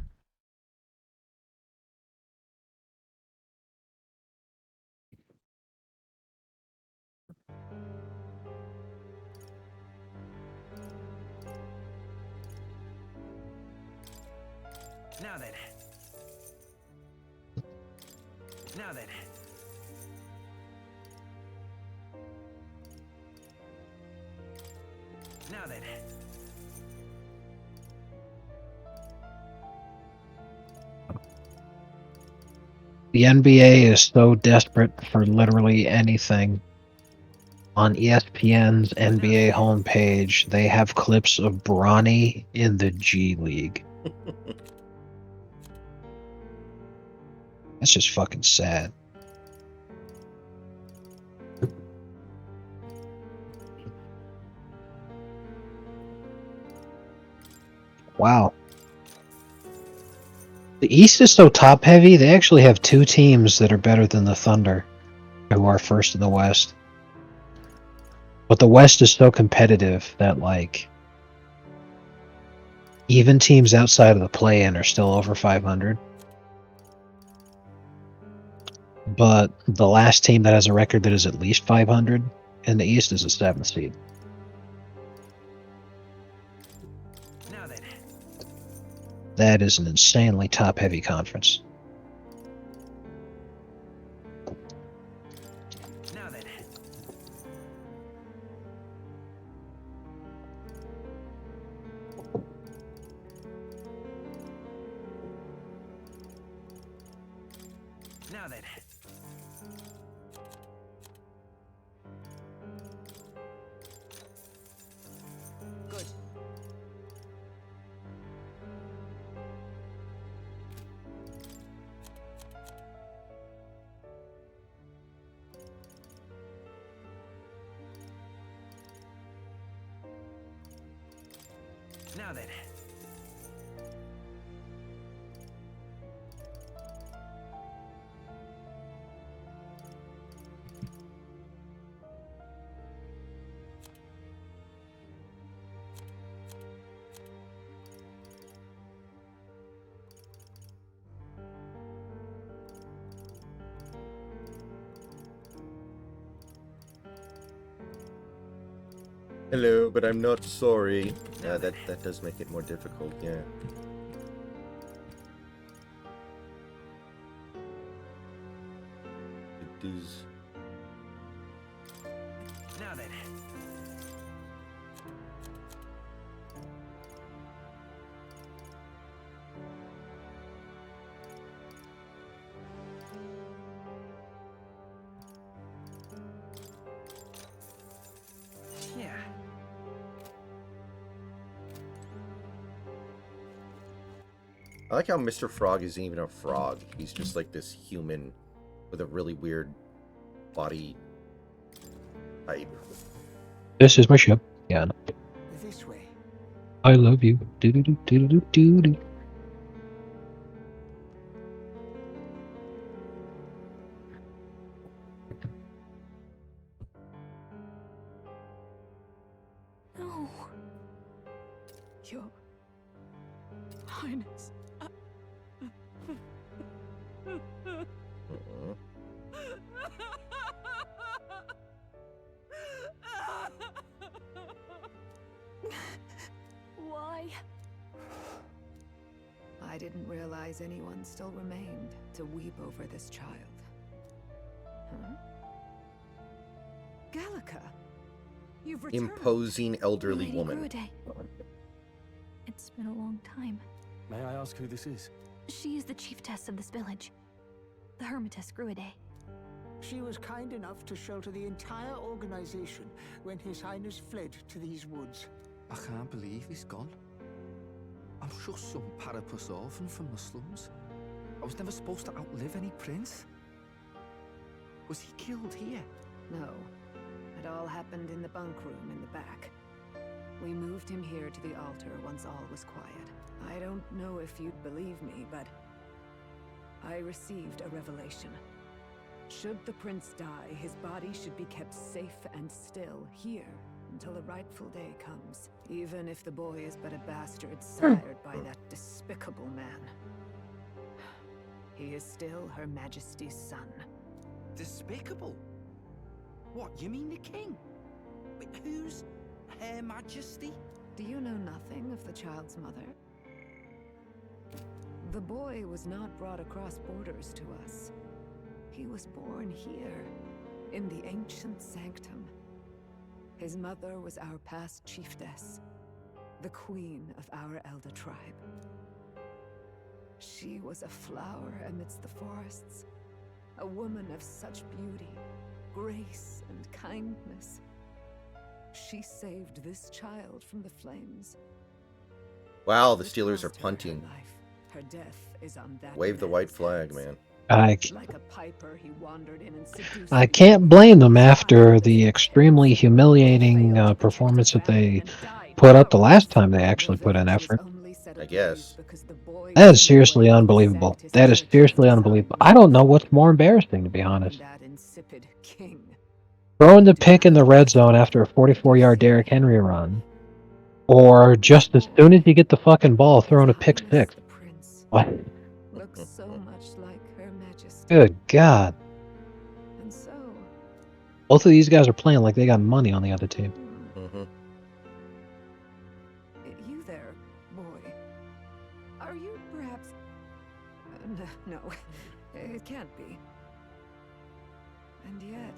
Now then. Now then. Now then. The NBA is so desperate for literally anything. On ESPN's NBA homepage, they have clips of Bronny in the G League. That's just fucking sad. Wow. The East is so top heavy, they actually have 2 teams that are better than the Thunder, who are first in the West. But the West is so competitive that, like, even teams outside of the play-in are still over 500. But the last team that has a record that is at least 500 in the East is a 7th seed. Now then. That is an insanely top-heavy conference. Now then. Now then. Good. Now then. Hello, but I'm not sorry. That does make it more difficult, yeah. It is. Now then. Yeah. I like how Mr. Frog isn't even a frog. He's just like this human with a really weird body type. This is my ship. Yeah. This way. I love you. Do do do do do do do. No. Your Highness. Why? I didn't realize anyone still remained to weep over this child. Huh? Gallica, you've returned. Imposing elderly Lady woman. Gruide. It's been a long time. May I ask who this is? She is the chiefess of this village. The Hermitess Gruide. She was kind enough to shelter the entire organization when His Highness fled to these woods. I can't believe he's gone. I'm just some parapus orphan from the slums. I was never supposed to outlive any prince. Was he killed here? No. It all happened in the bunk room in the back. We moved him here to the altar once all was quiet. I don't know if you'd believe me, but I received a revelation. Should the prince die, his body should be kept safe and still here until the rightful day comes, even if the boy is but a bastard sired by that despicable man. He is still Her Majesty's son. Despicable? What, you mean the king? Wait, who's Her Majesty? Do you know nothing of the child's mother? The boy was not brought across borders to us. He was born here, in the ancient sanctum. His mother was our past chiefess, the queen of our elder tribe. She was a flower amidst the forests, a woman of such beauty, grace, and kindness. She saved this child from the flames. Wow, the Steelers are punting. Her death is on that Wave the white flag, man. Like a piper, he wandered in and seduced I can't blame them after the extremely humiliating performance that they put up the last time they actually put in effort. I guess. That is seriously unbelievable. That is seriously unbelievable. I don't know what's more embarrassing, to be honest. that insipid king. Throwing the pick in the red zone after a 44-yard Derrick Henry run, or just as soon as you get the fucking ball, throwing a pick six. What? Looks so much like Her Majesty. Good God. And so, Both of these guys are playing like they got money on the other team. Mm-hmm. you there, boy. Are you perhaps... no, it can't be. And yet...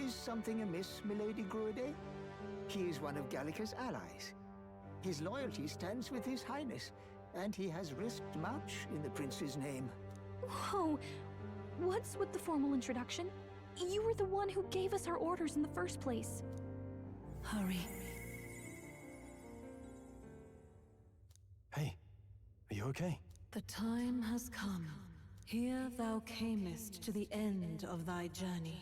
Is something amiss, Milady Gruede? He is one of Gallica's allies. His loyalty stands with His Highness, and he has risked much in the prince's name. Whoa! What's with the formal introduction? You were the one who gave us our orders in the first place. Hurry. Hey, are you okay? The time has come. Here thou camest to the end of thy journey.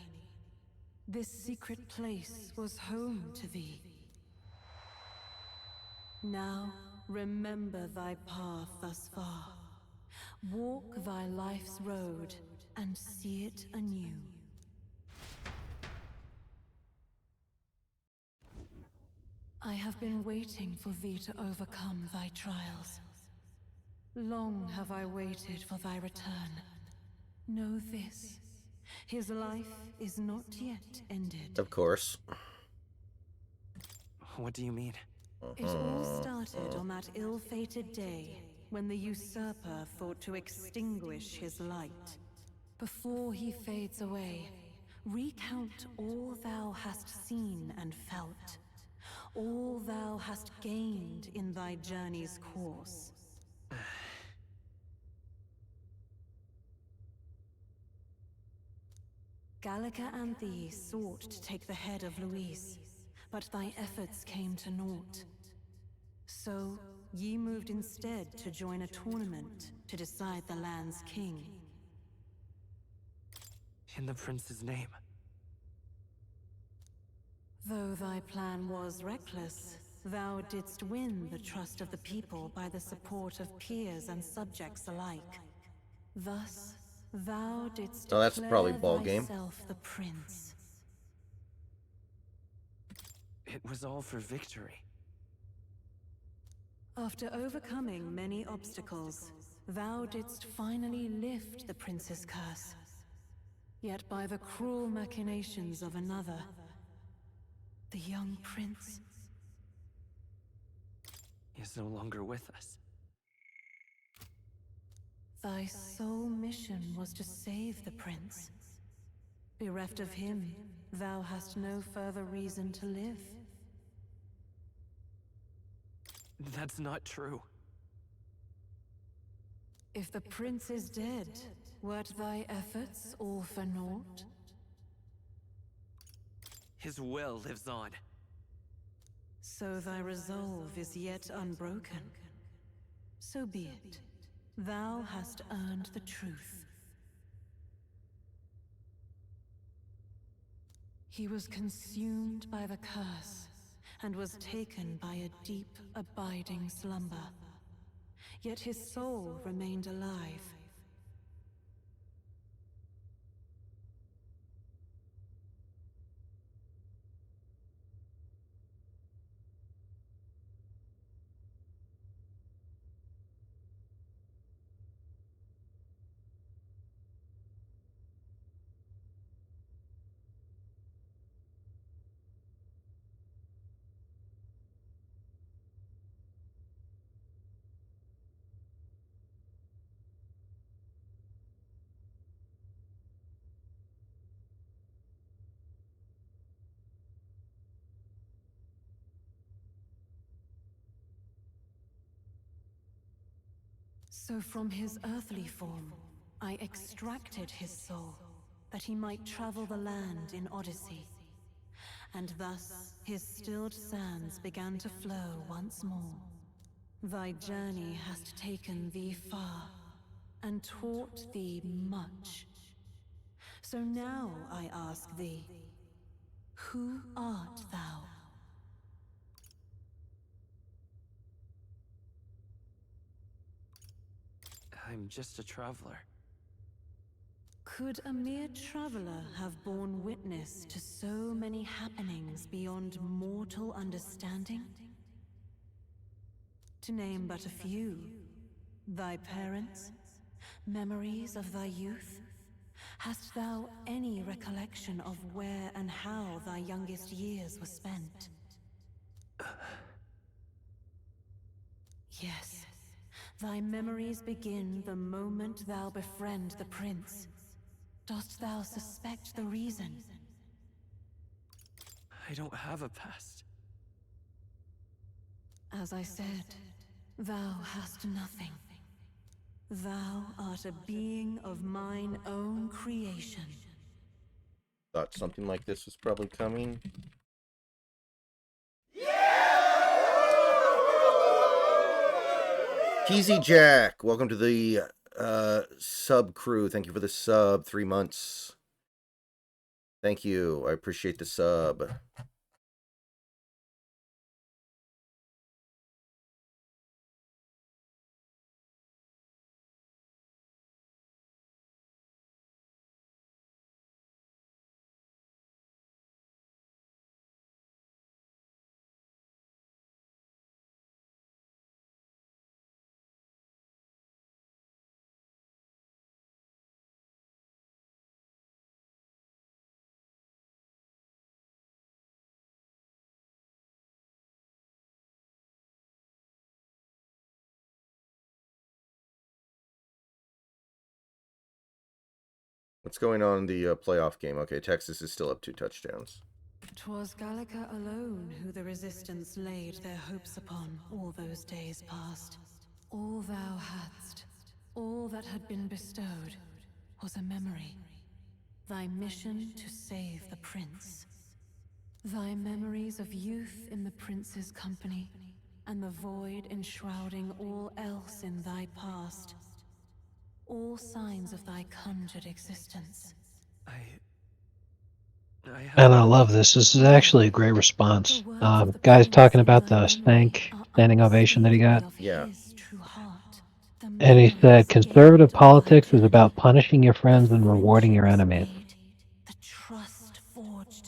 This secret place was home to thee. Now remember thy path thus far. Walk thy life's road and see it anew. I have been waiting for thee to overcome thy trials. Long have I waited for thy return. Know this, his life is not yet ended. Of course. What do you mean? It all started on that ill-fated day when the usurper thought to extinguish his light. Before he fades away, recount all thou hast seen and felt, all thou hast gained in thy journey's course. Gallica and thee sought to take the head of Luis, but thy efforts came to naught. So, ye moved instead to join a tournament to decide the land's king. In the prince's name. Though thy plan was reckless, thou didst win the trust of the people by the support of peers and subjects alike. Thus, thou didst Oh, that's declare probably ball game. thyself the prince. It was all for victory. After overcoming many obstacles, thou didst finally lift the prince's curse. Yet by the cruel machinations of another, the young prince Is no longer with us. Thy sole mission was to save the prince. Bereft of him, thou hast no further reason to live. That's not true. If the prince is dead, wert thy efforts all for naught? His will lives on. So thy resolve is yet unbroken. So be it. Thou hast earned the truth. He was consumed by the curse, and was taken by a deep, abiding slumber. Yet his soul remained alive. So from his earthly form, I extracted his soul, that he might travel the land in Odyssey. And thus his stilled sands began to flow once more. Thy journey hast taken thee far, and taught thee much. So now I ask thee, who art thou? I'm just a traveler. Could a mere traveler have borne witness to so many happenings beyond mortal understanding? To name but a few, thy parents, memories of thy youth? Hast thou any recollection of where and how thy youngest years were spent? Yes, thy memories begin the moment thou befriend the prince. Dost thou suspect the reason? I don't have a past. As I said, thou hast nothing. Thou art a being of mine own creation. Thought something like this was probably coming. Keezy Jack, welcome to the sub crew. Thank you for the sub. 3 months. Thank you. I appreciate the sub. What's going on in the playoff game? Okay, Texas is still up 2 touchdowns. 'Twas Gallica alone who the resistance laid their hopes upon all those days past. All thou hadst, all that had been bestowed, was a memory. Thy mission to save the prince. Thy memories of youth in the prince's company, and the void enshrouding all else in thy past. All signs of thy conjured existence. And I love this. This is actually a great response. Guy's talking about the standing ovation that he got. Yeah. And he said, conservative politics is about punishing your friends and rewarding your enemies.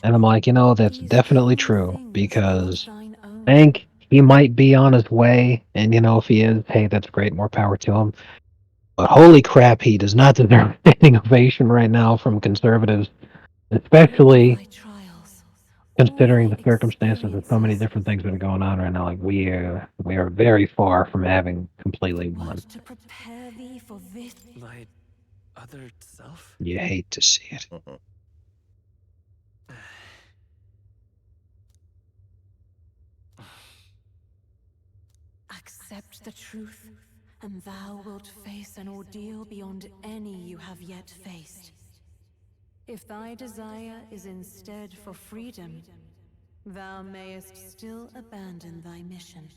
And I'm like, that's definitely true, because Hank, he might be on his way, and if he is, hey, that's great, more power to him. But holy crap, he does not deserve standing ovation right now from conservatives, especially considering the circumstances of so many different things that are going on right now. Like we are very far from having completely won. My other self? You hate to see it. Accept the truth, and thou wilt face an ordeal beyond any you have yet faced. If thy desire is instead for freedom, thou mayest still abandon thy mission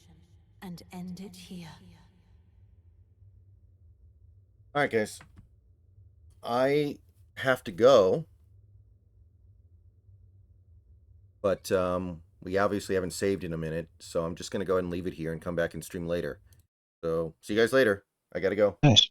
and end it here. Alright, guys. I have to go. But we obviously haven't saved in a minute, so I'm just going to go ahead and leave it here and come back and stream later. So, see you guys later. I got to go. Nice.